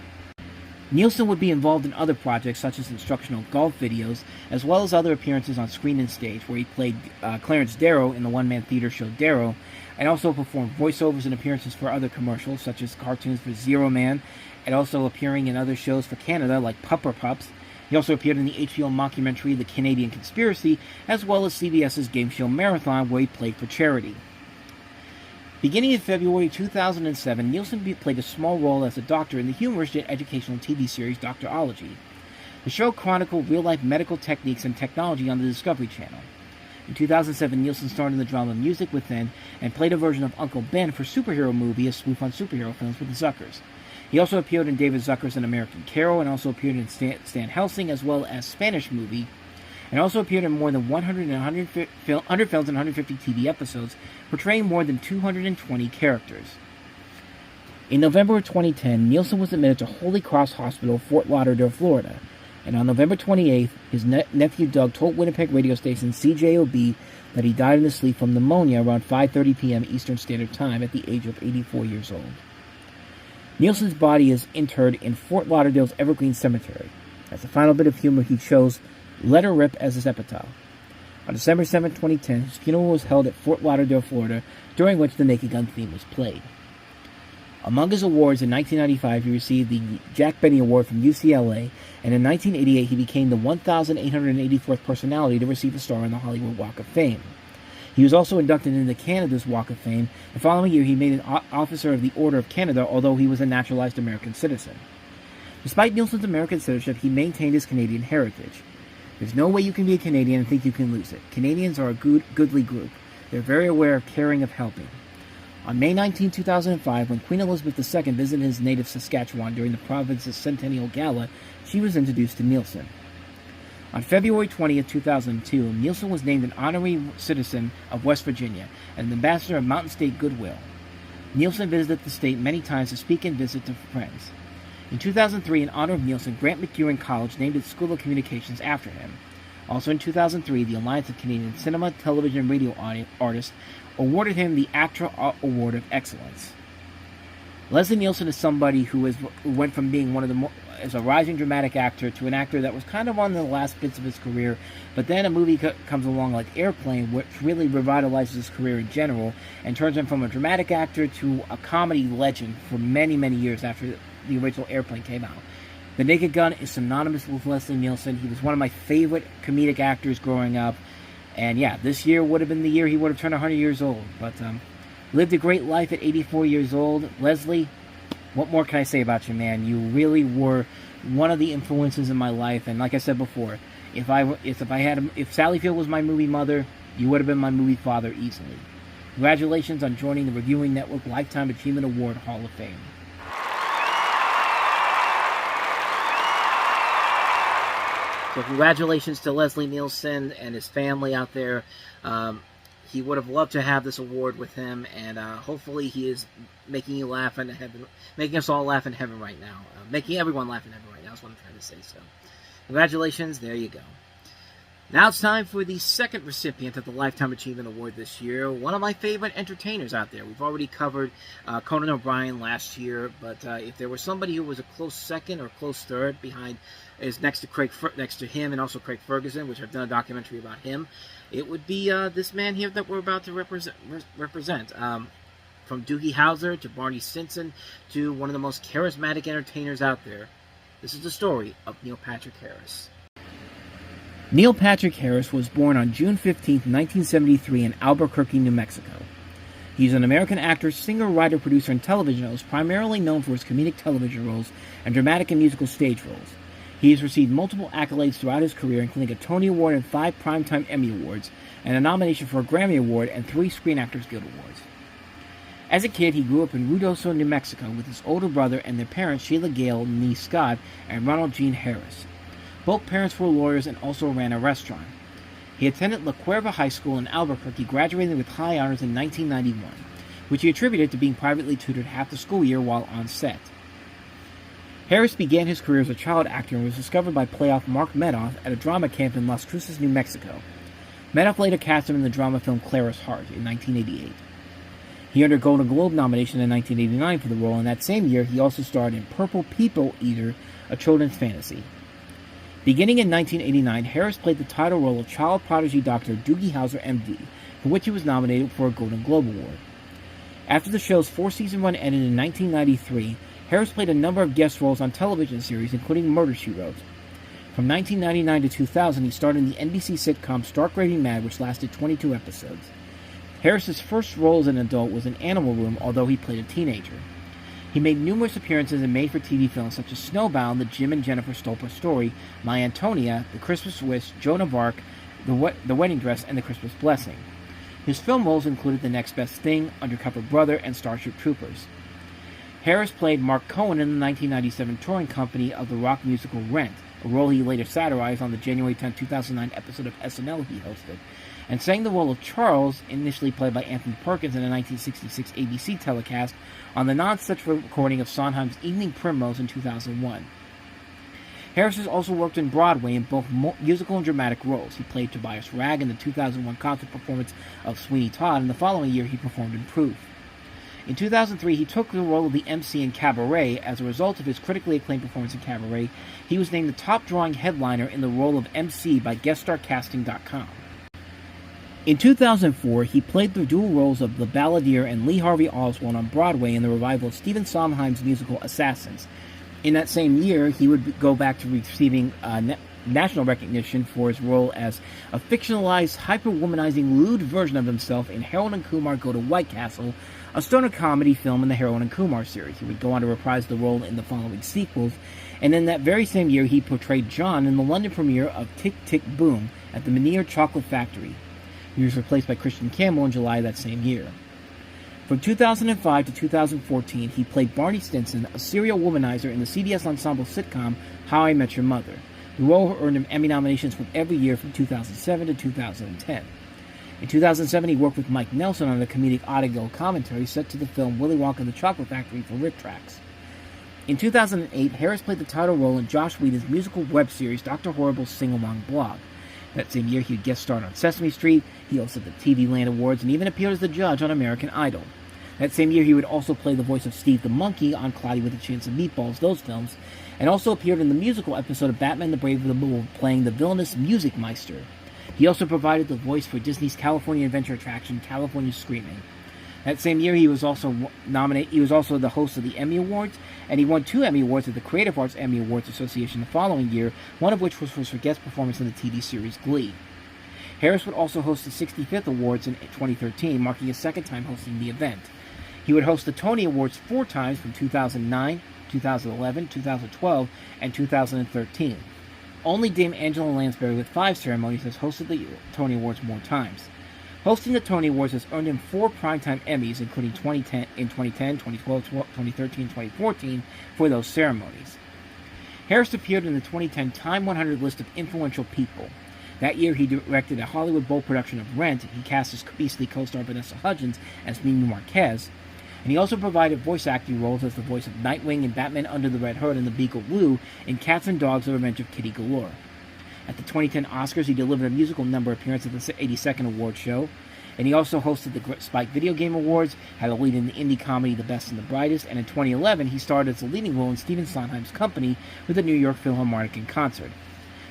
Speaker 2: Nielsen would be involved in other projects such as instructional golf videos, as well as other appearances on screen and stage, where he played Clarence Darrow in the one-man theater show Darrow, and also performed voiceovers and appearances for other commercials, such as cartoons for Zero Man, and also appearing in other shows for Canada, like Pupper Pups. He also appeared in the HBO mockumentary The Canadian Conspiracy, as well as CBS's game show Marathon, where he played for charity. Beginning in February 2007, Nielsen played a small role as a doctor in the humorous yet educational TV series Doctorology. The show chronicled real-life medical techniques and technology on the Discovery Channel. In 2007, Nielsen starred in the drama Music Within and played a version of Uncle Ben for Superhero Movie, a spoof on superhero films with the Zuckers. He also appeared in David Zucker's An American Carol, and also appeared in Stan Helsing, as well as Spanish Movie, and also appeared in more than 100 films and 150 TV episodes, portraying more than 220 characters. In November of 2010, Nielsen was admitted to Holy Cross Hospital, Fort Lauderdale, Florida. And on November 28th, his nephew Doug told Winnipeg radio station CJOB that he died in his sleep from pneumonia around 5:30 p.m. Eastern Standard Time at the age of 84 years old. Nielsen's body is interred in Fort Lauderdale's Evergreen Cemetery. As a final bit of humor, he chose "Let Her Rip" as his epitaph. On December 7, 2010, his funeral was held at Fort Lauderdale, Florida, during which the Naked Gun theme was played. Among his awards, in 1995, he received the Jack Benny Award from UCLA, and in 1988, he became the 1,884th personality to receive a star on the Hollywood Walk of Fame. He was also inducted into Canada's Walk of Fame. The following year, he made an officer of the Order of Canada, although he was a naturalized American citizen. Despite Nielsen's American citizenship, he maintained his Canadian heritage. There's no way you can be a Canadian and think you can lose it. Canadians are a goodly group. They're very aware of caring, of helping. On May 19, 2005, when Queen Elizabeth II visited his native Saskatchewan during the province's Centennial Gala, she was introduced to Nielsen. On February 20, 2002, Nielsen was named an honorary citizen of West Virginia and an ambassador of Mountain State Goodwill. Nielsen visited the state many times to speak and visit to friends. In 2003, in honor of Nielsen, Grant McEwen College named its School of Communications after him. Also in 2003, the Alliance of Canadian Cinema, Television, and Radio Artists awarded him the ACTRA Award of Excellence. Leslie Nielsen is somebody who went from being as a rising dramatic actor to an actor that was kind of on the last bits of his career, but then a movie comes along like Airplane, which really revitalizes his career in general and turns him from a dramatic actor to a comedy legend for many, many years after the original Airplane came out. The Naked Gun is synonymous with Leslie Nielsen. He was one of my favorite comedic actors growing up. And yeah, this year would have been the year he would have turned 100 years old. But lived a great life at 84 years old. Leslie, what more can I say about you, man? You really were one of the influences in my life. And like I said before, if Sally Field was my movie mother, you would have been my movie father easily. Congratulations on joining the Reviewing Network Lifetime Achievement Award Hall of Fame.
Speaker 1: So congratulations to Leslie Nielsen and his family out there. He would have loved to have this award with him, and hopefully he is making you laugh in heaven, making us all laugh in heaven right now. Making everyone laugh in heaven right now is what I'm trying to say. So congratulations, there you go. Now it's time for the second recipient of the Lifetime Achievement Award this year, one of my favorite entertainers out there. We've already covered Conan O'Brien last year, but if there was somebody who was a close second or close third is next to him and also Craig Ferguson, which I've done a documentary about him, it would be this man here that we're about to represent. From Doogie Howser to Barney Stinson to one of the most charismatic entertainers out there. This is the story of Neil Patrick Harris.
Speaker 2: Neil Patrick Harris was born on June 15, 1973 in Albuquerque, New Mexico. He's an American actor, singer, writer, producer, and television host, primarily known for his comedic television roles and dramatic and musical stage roles. He has received multiple accolades throughout his career, including a Tony Award and 5 Primetime Emmy Awards, and a nomination for a Grammy Award and 3 Screen Actors Guild Awards. As a kid, he grew up in Ruidoso, New Mexico, with his older brother and their parents, Sheila Gale Nee Scott and Ronald Jean Harris. Both parents were lawyers and also ran a restaurant. He attended La Cuerva High School in Albuquerque, graduating with high honors in 1991, which he attributed to being privately tutored half the school year while on set. Harris began his career as a child actor and was discovered by playoff Mark Medoff at a drama camp in Las Cruces, New Mexico. Medoff later cast him in the drama film Clara's Heart in 1988. He earned a Golden Globe nomination in 1989 for the role, and that same year he also starred in Purple People Eater, a children's fantasy. Beginning in 1989, Harris played the title role of child prodigy Dr. Doogie Howser, MD, for which he was nominated for a Golden Globe Award. After the show's 4-season run ended in 1993, Harris played a number of guest roles on television series, including Murder, She Wrote. From 1999 to 2000, he starred in the NBC sitcom Stark Raving Mad, which lasted 22 episodes. Harris's first role as an adult was in Animal Room, although he played a teenager. He made numerous appearances in made-for-TV films such as Snowbound, The Jim and Jennifer Stolper Story, My Antonia, The Christmas Wish, Joan of Arc, The Wedding Dress, and The Christmas Blessing. His film roles included The Next Best Thing, Undercover Brother, and Starship Troopers. Harris played Mark Cohen in the 1997 touring company of the rock musical Rent, a role he later satirized on the January 10, 2009 episode of SNL he hosted, and sang the role of Charles, initially played by Anthony Perkins in a 1966 ABC telecast on the non-such recording of Sondheim's Evening Primrose in 2001. Harris has also worked in Broadway in both musical and dramatic roles. He played Tobias Ragg in the 2001 concert performance of Sweeney Todd, and the following year he performed in Proof. In 2003, he took the role of the MC in Cabaret. As a result of his critically acclaimed performance in Cabaret, he was named the top drawing headliner in the role of MC by GuestStarCasting.com. In 2004, he played the dual roles of the Balladeer and Lee Harvey Oswald on Broadway in the revival of Stephen Sondheim's musical Assassins. In that same year, he would go back to receiving national recognition for his role as a fictionalized, hyper-womanizing, lewd version of himself in Harold and Kumar Go to White Castle, a stoner comedy film in the Harold and Kumar series. He would go on to reprise the role in the following sequels, and in that very same year, he portrayed John in the London premiere of Tick, Tick, Boom at the Meniere Chocolate Factory. He was replaced by Christian Campbell in July of that same year. From 2005 to 2014, he played Barney Stinson, a serial womanizer in the CBS ensemble sitcom How I Met Your Mother. The role earned him Emmy nominations from every year from 2007 to 2010. In 2007, he worked with Mike Nelson on a comedic audio commentary set to the film Willy Wonka and the Chocolate Factory for Rick Tracks. In 2008, Harris played the title role in Joss Whedon's musical web series Dr. Horrible's Sing-Along Blog. That same year, he would guest star on Sesame Street, he hosted the TV Land Awards, and even appeared as the judge on American Idol. That same year, he would also play the voice of Steve the Monkey on Cloudy with a Chance of Meatballs, those films, and also appeared in the musical episode of Batman the Brave and the Bold, playing the villainous Music Meister. He also provided the voice for Disney's California adventure attraction, California Screaming. That same year, he was also the host of the Emmy Awards, and he won 2 Emmy Awards at the Creative Arts Emmy Awards Association the following year, one of which was for guest performance in the TV series Glee. Harris would also host the 65th Awards in 2013, marking his second time hosting the event. He would host the Tony Awards 4 times from 2009, 2011, 2012, and 2013. Only Dame Angela Lansbury with 5 ceremonies has hosted the Tony Awards more times. Hosting the Tony Awards has earned him 4 primetime Emmys, including 2010, 2012, 2013, and 2014 for those ceremonies. Harris appeared in the 2010 Time 100 list of influential people. That year, he directed a Hollywood Bowl production of Rent. He cast his beastly co-star Vanessa Hudgens as Mimi Marquez. And he also provided voice acting roles as the voice of Nightwing in Batman Under the Red Hood and the Beagle Blue in Cats and Dogs: The Revenge of Kitty Galore. At the 2010 Oscars, he delivered a musical number appearance at the 82nd Award Show. And he also hosted the Spike Video Game Awards, had a lead in the indie comedy The Best and the Brightest, and in 2011, he starred as the leading role in Stephen Sondheim's Company with the New York Philharmonic in concert.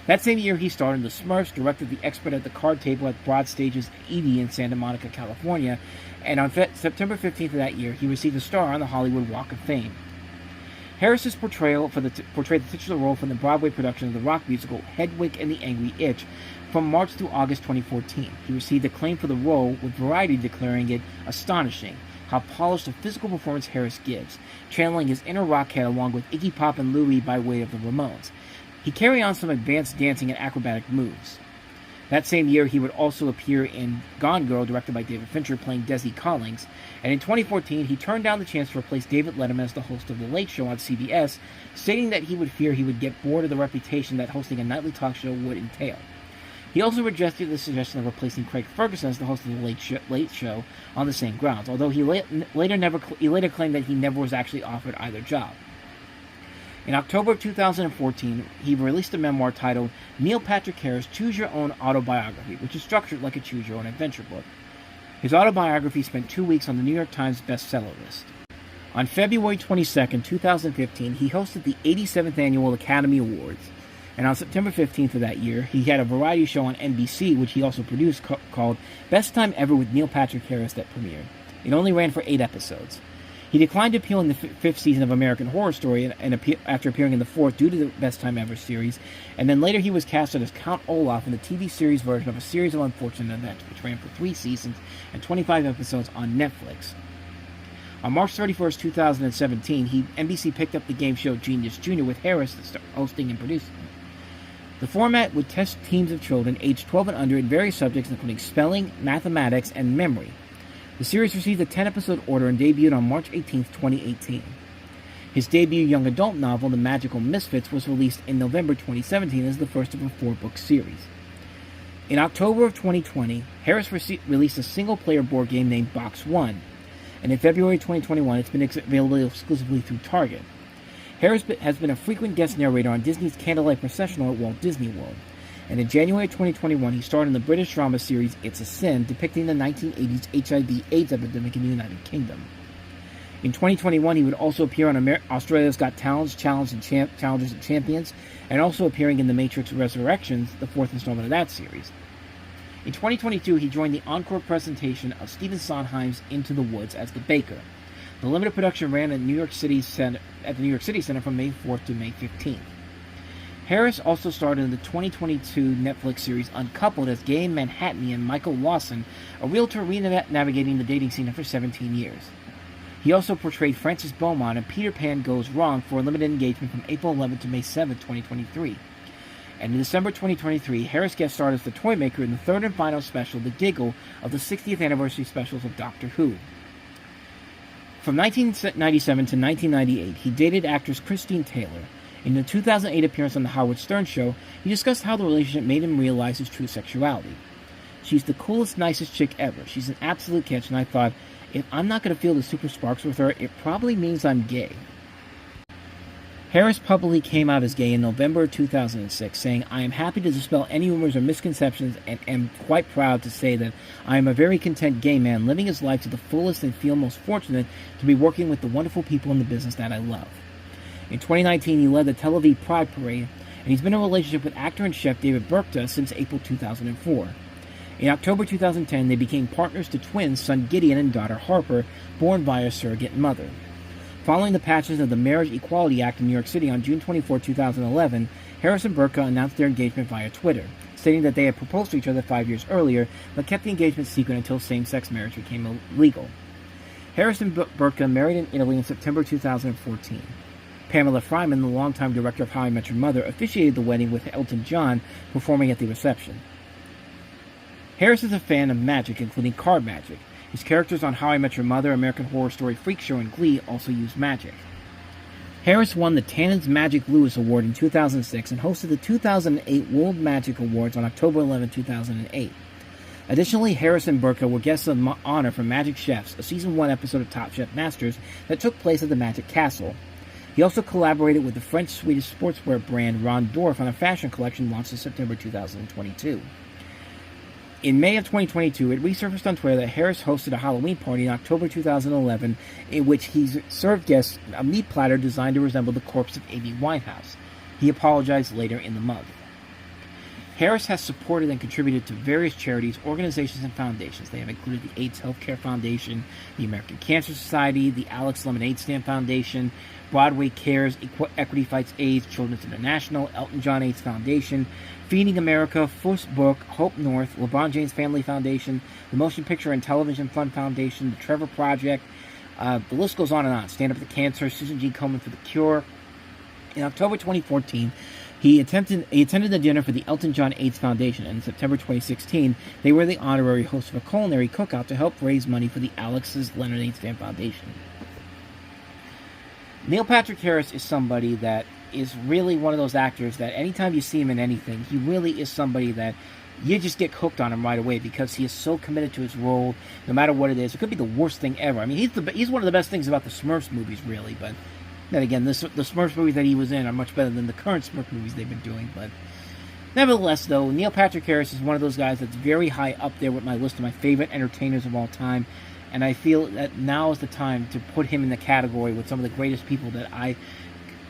Speaker 2: That same year, he starred in The Smurfs, directed The Expert at the Card Table at Broad Stage's Edie in Santa Monica, California, and on September 15th of that year, he received a star on the Hollywood Walk of Fame. Harris's portrayed the titular role from the Broadway production of the rock musical Hedwig and the Angry Itch from March through August 2014. He received acclaim for the role, with Variety declaring it astonishing how polished a physical performance Harris gives, channeling his inner rockhead along with Iggy Pop and Lou Reed by way of the Ramones. He carried on some advanced dancing and acrobatic moves. That same year, he would also appear in Gone Girl, directed by David Fincher, playing Desi Collins. And in 2014, he turned down the chance to replace David Letterman as the host of The Late Show on CBS, stating that he would fear he would get bored of the reputation that hosting a nightly talk show would entail. He also rejected the suggestion of replacing Craig Ferguson as the host of The Late Show on the same grounds, although he later claimed that he never was actually offered either job. In October of 2014, he released a memoir titled Neil Patrick Harris Choose Your Own Autobiography, which is structured like a choose-your-own adventure book. His autobiography spent 2 weeks on the New York Times bestseller list. On February 22, 2015, he hosted the 87th Annual Academy Awards, and on September 15th of that year, he had a variety show on NBC, which he also produced, called Best Time Ever with Neil Patrick Harris that premiered. It only ran for 8 episodes. He declined to appear in the 5th season of American Horror Story after appearing in the 4th due to the Best Time Ever series, and then later he was casted as Count Olaf in the TV series version of A Series of Unfortunate Events, which ran for 3 seasons and 25 episodes on Netflix. On March 31, 2017, NBC picked up the game show Genius Jr. with Harris hosting and producing it. The format would test teams of children aged 12 and under in various subjects including spelling, mathematics, and memory. The series received a 10-episode order and debuted on March 18, 2018. His debut young adult novel, The Magical Misfits, was released in November 2017 as the first of a 4-book series. In October of 2020, Harris released a single-player board game named Box One, and in February 2021, it's been available exclusively through Target. Harris has been a frequent guest narrator on Disney's Candlelight Processional at Walt Disney World, and in January 2021, he starred in the British drama series It's a Sin, depicting the 1980s HIV/AIDS epidemic in the United Kingdom. In 2021, he would also appear on Australia's Got Talents, Challengers and Champions, and also appearing in The Matrix Resurrections, the fourth installment of that series. In 2022, he joined the encore presentation of Stephen Sondheim's Into the Woods as the Baker. The limited production ran at the New York City Center from May 4th to May 15th. Harris also starred in the 2022 Netflix series Uncoupled as gay Manhattanian Michael Lawson, a realtor navigating the dating scene after 17 years. He also portrayed Francis Beaumont in Peter Pan Goes Wrong for a limited engagement from April 11th to May 7th, 2023. And in December 2023, Harris guest starred as the toy maker in the third and final special, The Giggle, of the 60th anniversary specials of Doctor Who. From 1997 to 1998, he dated actress Christine Taylor. In the 2008 appearance on The Howard Stern Show, he discussed how the relationship made him realize his true sexuality. She's the coolest, nicest chick ever. She's an absolute catch, and I thought, if I'm not going to feel the super sparks with her, it probably means I'm gay. Harris publicly came out as gay in November 2006, saying, I am happy to dispel any rumors or misconceptions and am quite proud to say that I am a very content gay man living his life to the fullest and feel most fortunate to be working with the wonderful people in the business that I love. In 2019, he led the Tel Aviv Pride Parade, and he's been in a relationship with actor and chef David Burkta since April 2004. In October 2010, they became partners to twins, son Gideon and daughter Harper, born via surrogate mother. Following the passage of the Marriage Equality Act in New York City on June 24, 2011, Harris and Burkta announced their engagement via Twitter, stating that they had proposed to each other 5 years earlier, but kept the engagement secret until same-sex marriage became illegal. Harris and Burkta married in Italy in September 2014. Pamela Fryman, the longtime director of How I Met Your Mother, officiated the wedding with Elton John performing at the reception. Harris is a fan of magic, including card magic. His characters on How I Met Your Mother, American Horror Story Freak Show, and Glee also use magic. Harris won the Tannen's Magic Lewis Award in 2006 and hosted the 2008 World Magic Awards on October 11, 2008. Additionally, Harris and Burkta were guests of honor for Magic Chefs, a Season 1 episode of Top Chef Masters that took place at the Magic Castle. He also collaborated with the French-Swedish sportswear brand Ron Dorf on a fashion collection launched in September 2022. In May of 2022, it resurfaced on Twitter that Harris hosted a Halloween party in October 2011 in which he served guests a meat platter designed to resemble the corpse of Amy Winehouse. He apologized later in the month. Harris has supported and contributed to various charities, organizations, and foundations. They have included the AIDS Healthcare Foundation, the American Cancer Society, the Alex Lemonade Stand Foundation, Broadway Cares, Equity Fights AIDS, Children's International, Elton John AIDS Foundation, Feeding America, First Book, Hope North, LeBron James Family Foundation, the Motion Picture and Television Fund Foundation, the Trevor Project. The list goes on and on. Stand Up to Cancer, Susan G. Komen for the Cure. In October 2014, he attended the dinner for the Elton John AIDS Foundation, and in September 2016, they were the honorary host of a culinary cookout to help raise money for the Alex's Leonard AIDS Stand Foundation. Neil Patrick Harris is somebody that is really one of those actors that anytime you see him in anything, he really is somebody that you just get hooked on him right away because he is so committed to his role, no matter what it is. It could be the worst thing ever. I mean, he's one of the best things about the Smurfs movies, really, but then again, the Smurfs movies that he was in are much better than the current Smurf movies they've been doing, but nevertheless, though, Neil Patrick Harris is one of those guys that's very high up there with my list of my favorite entertainers of all time, and I feel that now is the time to put him in the category with some of the greatest people that I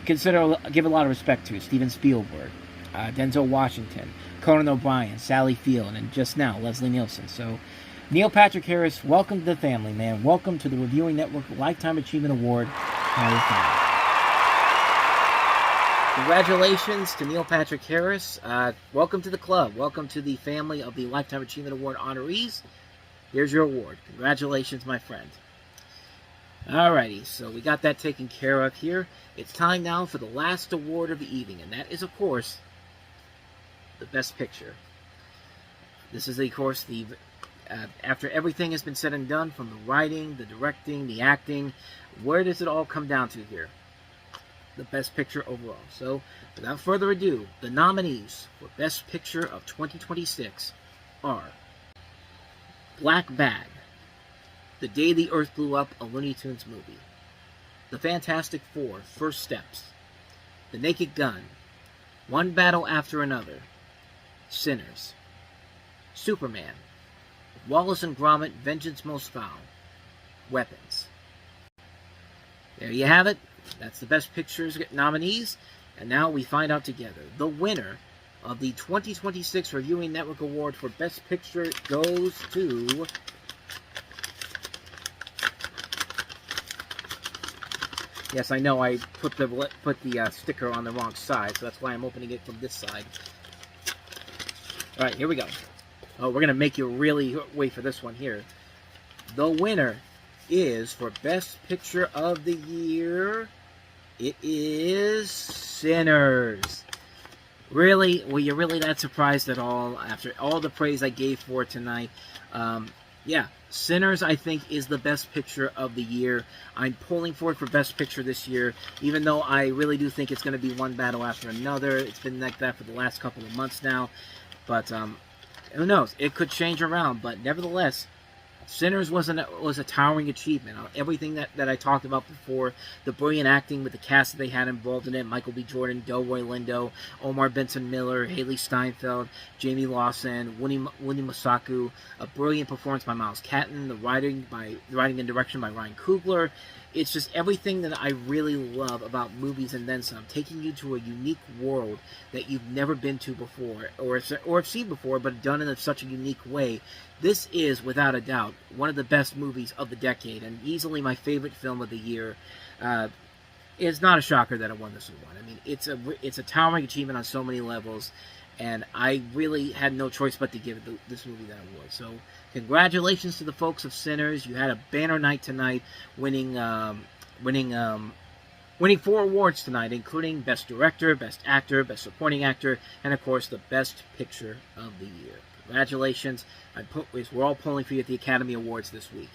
Speaker 2: give a lot of respect to. Steven Spielberg, Denzel Washington, Conan O'Brien, Sally Field, and just now, Leslie Nielsen. So, Neil Patrick Harris, welcome to the family, man. Welcome to the Reviewing Network Lifetime Achievement Award.
Speaker 1: Congratulations to Neil Patrick Harris. Welcome to the club. Welcome to the family of the Lifetime Achievement Award honorees. Here's your award. Congratulations, my friend. Alrighty, so we got that taken care of here. It's time now for the last award of the evening, and that is, of course, the Best Picture. This is, of course, after everything has been said and done, from the writing, the directing, the acting, where does it all come down to here? The Best Picture overall. So, without further ado, the nominees for Best Picture of 2026 are Black Bag, The Day the Earth Blew Up, a Looney Tunes movie, The Fantastic Four, First Steps, The Naked Gun, One Battle After Another, Sinners, Superman, Wallace and Gromit, Vengeance Most Foul, Weapons. There you have it. That's the Best Pictures nominees. And now we find out together. The winner of the 2026 Reviewing Network Award for Best Picture goes to... Yes, I know I put the sticker on the wrong side, so that's why I'm opening it from this side. All right, here we go. Oh, we're going to make you really wait for this one here. The winner is, for Best Picture of the Year, it is Sinners. Really? Were you really that surprised at all after all the praise I gave for it tonight? Yeah, Sinners, I think, is the Best Picture of the Year. I'm pulling for it for Best Picture this year, even though I really do think it's going to be one battle after another. It's been like that for the last couple of months now. But who knows? It could change around. But nevertheless, Sinners was a towering achievement. Everything that I talked about before, the brilliant acting with the cast that they had involved in it, Michael B. Jordan, Delroy Lindo, Omar Benson Miller, Haley Steinfeld, Jamie Lawson, Winnie Masaku, a brilliant performance by Miles Catton, the writing and direction by Ryan Coogler. It's just everything that I really love about movies and then some, taking you to a unique world that you've never been to before or have seen before, but done in such a unique way. This is, without a doubt, one of the best movies of the decade and easily my favorite film of the year. It's not a shocker that it won this award. I mean, it's a towering achievement on so many levels, and I really had no choice but to give this movie that award. So, congratulations to the folks of Sinners. You had a banner night tonight, winning 4 awards tonight, including Best Director, Best Actor, Best Supporting Actor, and of course the Best Picture of the Year. Congratulations. We're all pulling for you at the Academy Awards this week.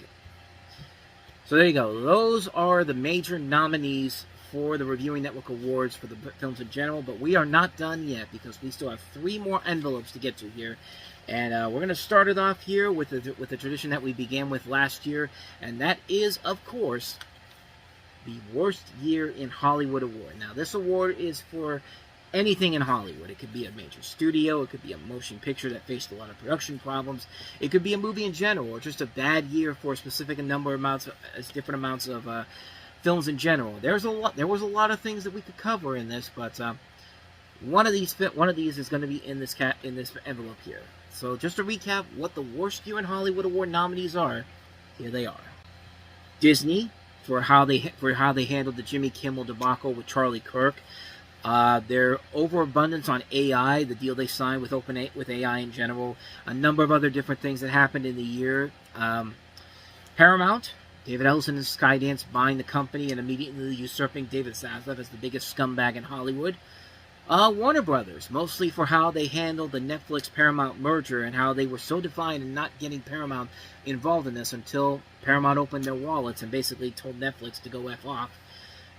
Speaker 1: So there you go. Those are the major nominees for the Reviewing Network Awards for the films in general, but we are not done yet because we still have 3 more envelopes to get to here. And we're going to start it off here with the tradition that we began with last year, and that is, of course, the Worst Year in Hollywood Award. Now, this award is for anything in Hollywood. It could be a major studio, it could be a motion picture that faced a lot of production problems, it could be a movie in general, or just a bad year for a specific different amounts of films in general. There was a lot of things that we could cover in this, but one of these is going to be in this envelope here. So just to recap what the Worst Year in Hollywood Award nominees are, here they are. Disney, for how they handled the Jimmy Kimmel debacle with Charlie Kirk. Their overabundance on AI, the deal they signed with AI in general, a number of other different things that happened in the year. Paramount, David Ellison and Skydance buying the company and immediately usurping David Zaslav as the biggest scumbag in Hollywood. Warner Brothers, mostly for how they handled the Netflix-Paramount merger and how they were so defiant in not getting Paramount involved in this until Paramount opened their wallets and basically told Netflix to go F off.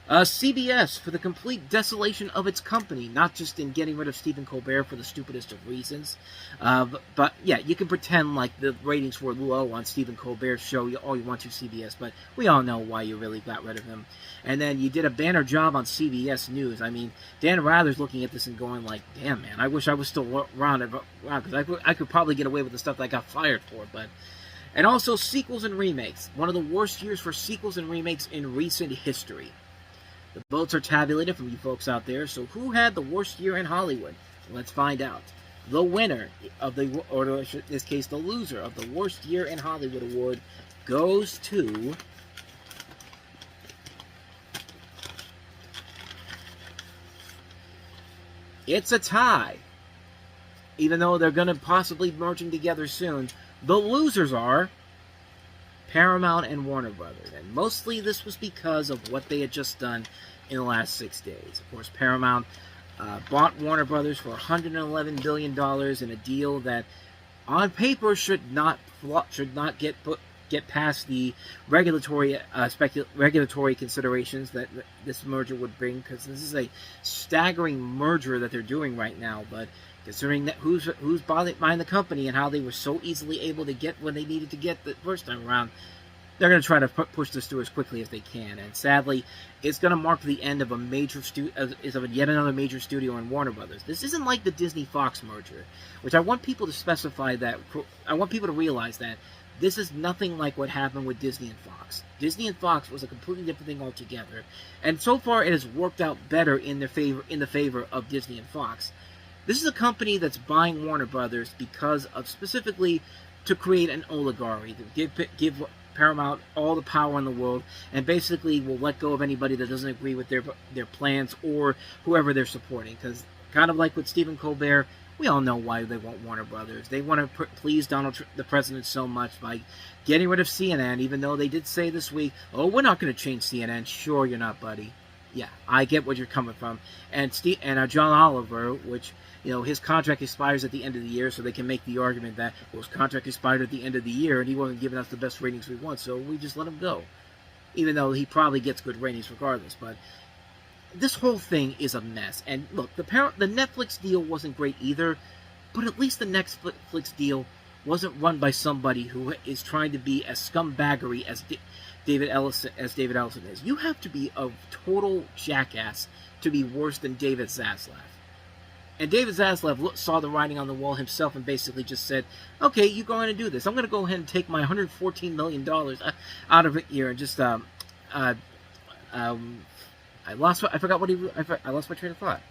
Speaker 1: CBS, for the complete desolation of its company, not just in getting rid of Stephen Colbert for the stupidest of reasons, but yeah, you can pretend like the ratings were low on Stephen Colbert's show all you want to, CBS, but we all know why you really got rid of him. And then you did a banner job on CBS News. I mean, Dan Rather's looking at this and going like, damn, man, I wish I was still around because I could probably get away with the stuff that I got fired for, but... And also sequels and remakes. One of the worst years for sequels and remakes in recent history. The votes are tabulated from you folks out there, so who had the worst year in Hollywood? Let's find out. The winner of or in this case, the loser of the Worst Year in Hollywood Award goes to... It's a tie. Even though they're going to possibly be merging together soon, the losers are Paramount and Warner Brothers. And mostly this was because of what they had just done in the last 6 days. Of course, Paramount bought Warner Brothers for $111 billion in a deal that, on paper, should not get past the regulatory considerations that this merger would bring, because this is a staggering merger that they're doing right now. But considering that who's behind the company and how they were so easily able to get when they needed to get the first time around. They're going to try to push this through as quickly as they can, and sadly, it's going to mark the end of yet another major studio in Warner Brothers. This isn't like the Disney-Fox merger, which I want people to specify that. I want people to realize that this is nothing like what happened with Disney and Fox. Disney and Fox was a completely different thing altogether, and so far it has worked out better in the favor of Disney and Fox. This is a company that's buying Warner Brothers because of specifically to create an oligarchy, to give Paramount all the power in the world, and basically will let go of anybody that doesn't agree with their plans or whoever they're supporting. Because kind of like with Stephen Colbert, we all know why they want Warner Brothers. They want to please the president so much by getting rid of CNN, even though they did say this week, "Oh, we're not going to change CNN." Sure, you're not, buddy. Yeah, I get where you're coming from. And John Oliver, which, his contract expires at the end of the year, so they can make the argument that, his contract expired at the end of the year, and he wasn't giving us the best ratings we want, so we just let him go. Even though he probably gets good ratings regardless. But this whole thing is a mess. And look, the Netflix deal wasn't great either, but at least the Netflix deal wasn't run by somebody who is trying to be as scumbaggery as David Ellison is. You have to be a total jackass to be worse than David Zaslav. And David Zaslav saw the writing on the wall himself and basically just said, "Okay, you go ahead and do this. I'm going to go ahead and take my $114 million out of it here and just I lost my train of thought.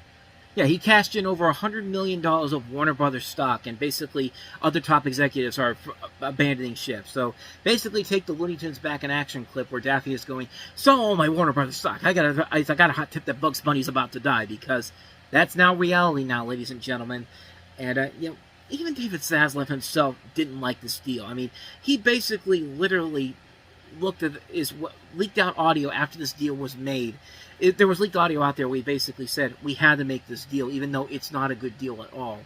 Speaker 1: Yeah, he cashed in over $100 million of Warner Brothers stock, and basically other top executives are abandoning ship. So basically, take the Looney Tunes Back in Action clip where Daffy is going, "So all my Warner Brothers stock, I got a hot tip that Bugs Bunny's about to die," because that's now reality now, ladies and gentlemen. And even David Zaslav himself didn't like this deal. I mean, he basically literally looked at leaked out audio after this deal was made. There was leaked audio out there where he basically said, "We had to make this deal, even though it's not a good deal at all."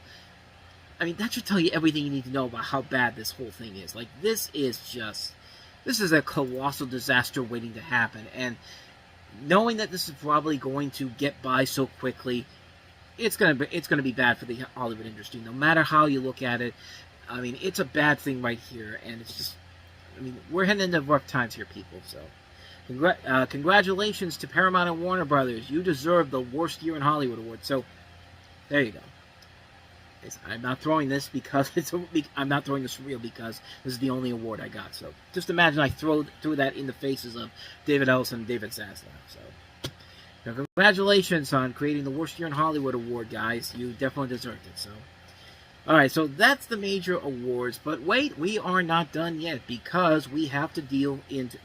Speaker 1: I mean, that should tell you everything you need to know about how bad this whole thing is. Like, this is a colossal disaster waiting to happen. And knowing that this is probably going to get by so quickly, it's gonna be bad for the Hollywood industry. No matter how you look at it, I mean, it's a bad thing right here, and it's just, I mean, we're heading into rough times here, people. So, congratulations to Paramount and Warner Brothers. You deserve the worst year in Hollywood award. So, there you go. I'm not throwing this because I'm not throwing this for real because this is the only award I got. So, just imagine I threw that in the faces of David Ellison and David Zaslav. So, congratulations on creating the worst year in Hollywood award, guys. You definitely deserved it. So, all right, so that's the major awards. But wait, we are not done yet because we have to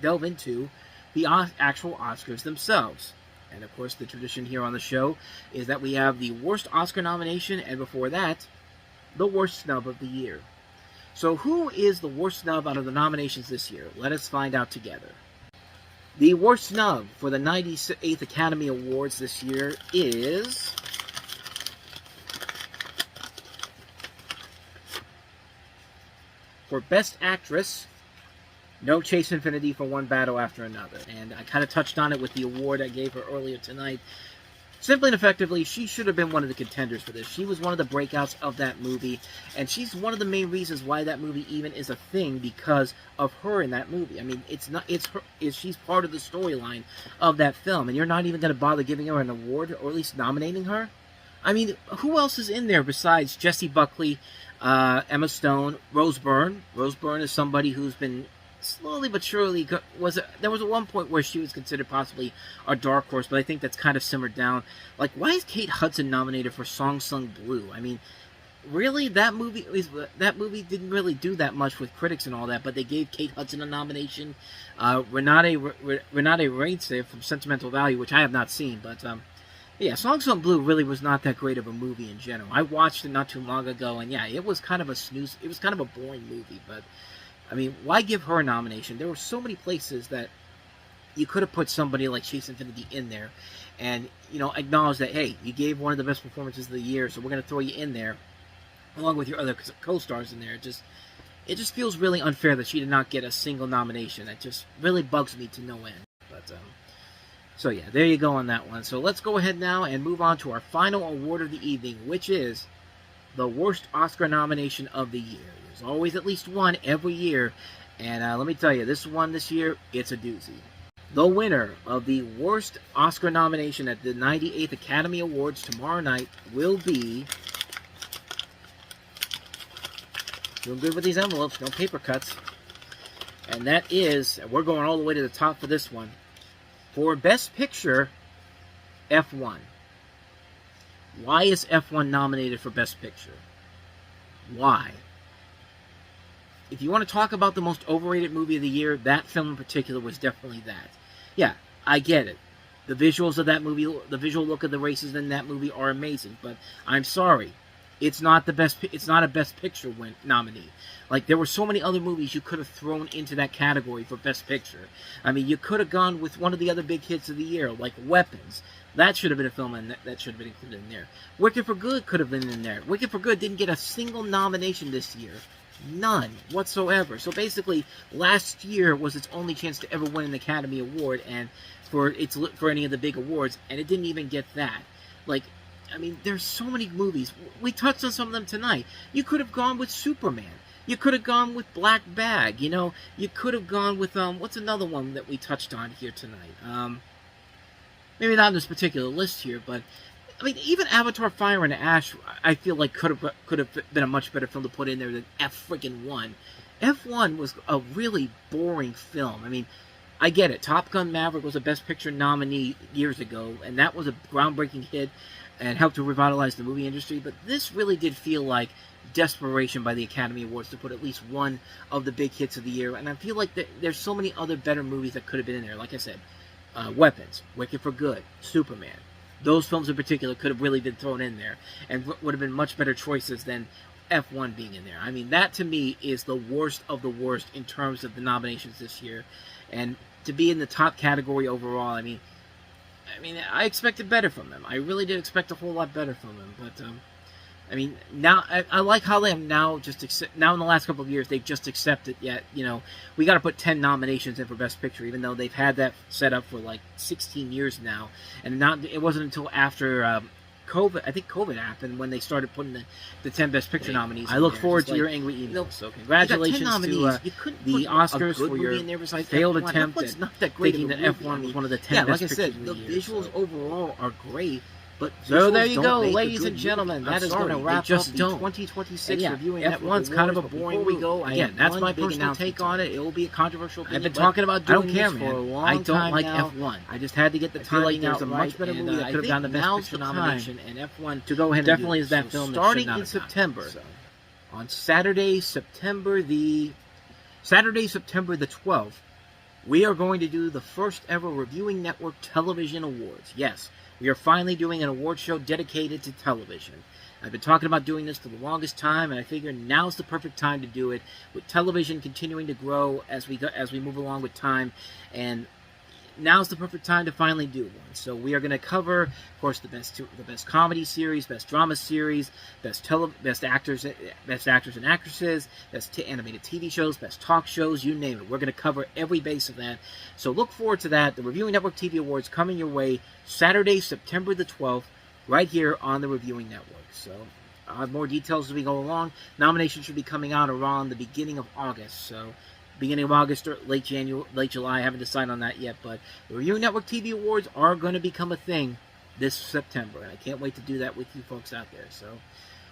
Speaker 1: delve into the actual Oscars themselves. And of course, the tradition here on the show is that we have the worst Oscar nomination, and before that, the worst snub of the year. So who is the worst snub out of the nominations this year? Let us find out together. The worst snub for the 98th Academy Awards this year is for Best Actress, no Chase Infinity for One Battle After Another. And I kind of touched on it with the award I gave her earlier tonight. Simply and effectively, she should have been one of the contenders for this. She was one of the breakouts of that movie, and she's one of the main reasons why that movie even is a thing, because of her in that movie. I mean, she's part of the storyline of that film, and you're not even going to bother giving her an award, or at least nominating her? I mean, who else is in there besides Jessie Buckley, Emma Stone, Rose Byrne? Rose Byrne is somebody who's been slowly but surely there was at one point where she was considered possibly a dark horse, but I think that's kind of simmered down. Like, why is Kate Hudson nominated for Song Sung Blue? I mean, really, that movie didn't really do that much with critics and all that, but they gave Kate Hudson a nomination. Renate Reinsve from Sentimental Value, which I have not seen, but yeah, Song Sung Blue really was not that great of a movie in general. I watched it not too long ago, and yeah, it was kind of a snooze. It was kind of a boring movie, but I mean, why give her a nomination? There were so many places that you could have put somebody like Chase Infinity in there and, acknowledge that, hey, you gave one of the best performances of the year, so we're going to throw you in there along with your other co-stars in there. It just feels really unfair that she did not get a single nomination. That just really bugs me to no end. But, so yeah, there you go on that one. So let's go ahead now and move on to our final award of the evening, which is the worst Oscar nomination of the year. There's always at least one every year, and let me tell you, this one this year, it's a doozy. The winner of the worst Oscar nomination at the 98th Academy Awards tomorrow night will be... Doing good with these envelopes, no paper cuts. And that is, we're going all the way to the top for this one. For Best Picture, F1. Why is F1 nominated for Best Picture? Why? If you want to talk about the most overrated movie of the year, that film in particular was definitely that. Yeah, I get it. The visuals of that movie, the visual look of the races in that movie are amazing, but I'm sorry. It's not the best. It's not a Best Picture nominee. Like, there were so many other movies you could have thrown into that category for Best Picture. I mean, you could have gone with one of the other big hits of the year, like Weapons. That should have been a film, and that should have been included in there. Wicked for Good could have been in there. Wicked for Good didn't get a single nomination this year. None whatsoever. So basically, last year was its only chance to ever win an Academy Award, and for any of the big awards, and it didn't even get that. Like, I mean, there's so many movies. We touched on some of them tonight. You could have gone with Superman. You could have gone with Black Bag. You know, you could have gone with what's another one that we touched on here tonight? Maybe not on this particular list here, but I mean, even Avatar: Fire and Ash, I feel like could have been a much better film to put in there than F1. F1 was a really boring film. I mean, I get it. Top Gun: Maverick was a Best Picture nominee years ago, and that was a groundbreaking hit and helped to revitalize the movie industry. But this really did feel like desperation by the Academy Awards to put at least one of the big hits of the year. And I feel like there's so many other better movies that could have been in there. Like I said, Weapons, Wicked for Good, Superman. Those films in particular could have really been thrown in there and would have been much better choices than F1 being in there. I mean, that to me is the worst of the worst in terms of the nominations this year. And to be in the top category overall, I mean, I expected better from them. I really did expect a whole lot better from them. But, I mean, now I like how they have now now in the last couple of years they've just accepted. Yet, you know, we got to put 10 nominations in for Best Picture, even though they've had that set up for like 16 years now, and it wasn't until after COVID. I think COVID happened when they started putting the 10 Best Picture nominees. I look forward to your angry emails. So congratulations to the Oscars for your failed attempt at thinking that F1 was one of the 10 Best Pictures. Like I said, the visuals overall are great. But so there you go, ladies and gentlemen. That is going to wrap up the 2026 Reviewing Network F1's kind of a boring movie. Again, that's my personal take on it. It will be a controversial opinion. I've been talking about doing this for a long time. I don't like F1. I just had to get the timing out. There's a much better movie that could have gotten the Best Picture nomination, and F1 to go ahead definitely is that film starting in September. On Saturday, September the 12th, we are going to do the first ever Reviewing Network Television Awards. Yes. We are finally doing an award show dedicated to television. I've been talking about doing this for the longest time, and I figure now's the perfect time to do it, with television continuing to grow as we move along with time, and now's the perfect time to finally do one. So we are going to cover, of course, the best comedy series, best drama series, best actors and actresses, best animated TV shows, best talk shows, you name it. We're going to cover every base of that. So look forward to that. The Reviewing Network TV Awards coming your way Saturday, September the 12th, right here on the Reviewing Network. So I'll have more details as we go along. Nominations should be coming out around the beginning of August. So beginning of August or late July. I haven't decided on that yet, but the Reviewing Network TV Awards are going to become a thing this September, and I can't wait to do that with you folks out there. So,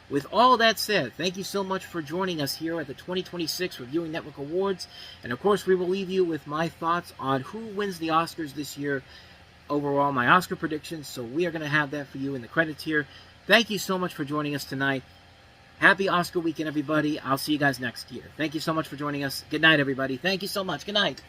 Speaker 1: with all that said, thank you so much for joining us here at the 2026 Reviewing Network Awards, and of course, we will leave you with my thoughts on who wins the Oscars this year, overall, my Oscar predictions, so we are going to have that for you in the credits here. Thank you so much for joining us tonight. Happy Oscar weekend, everybody. I'll see you guys next year. Thank you so much for joining us. Good night, everybody. Thank you so much. Good night.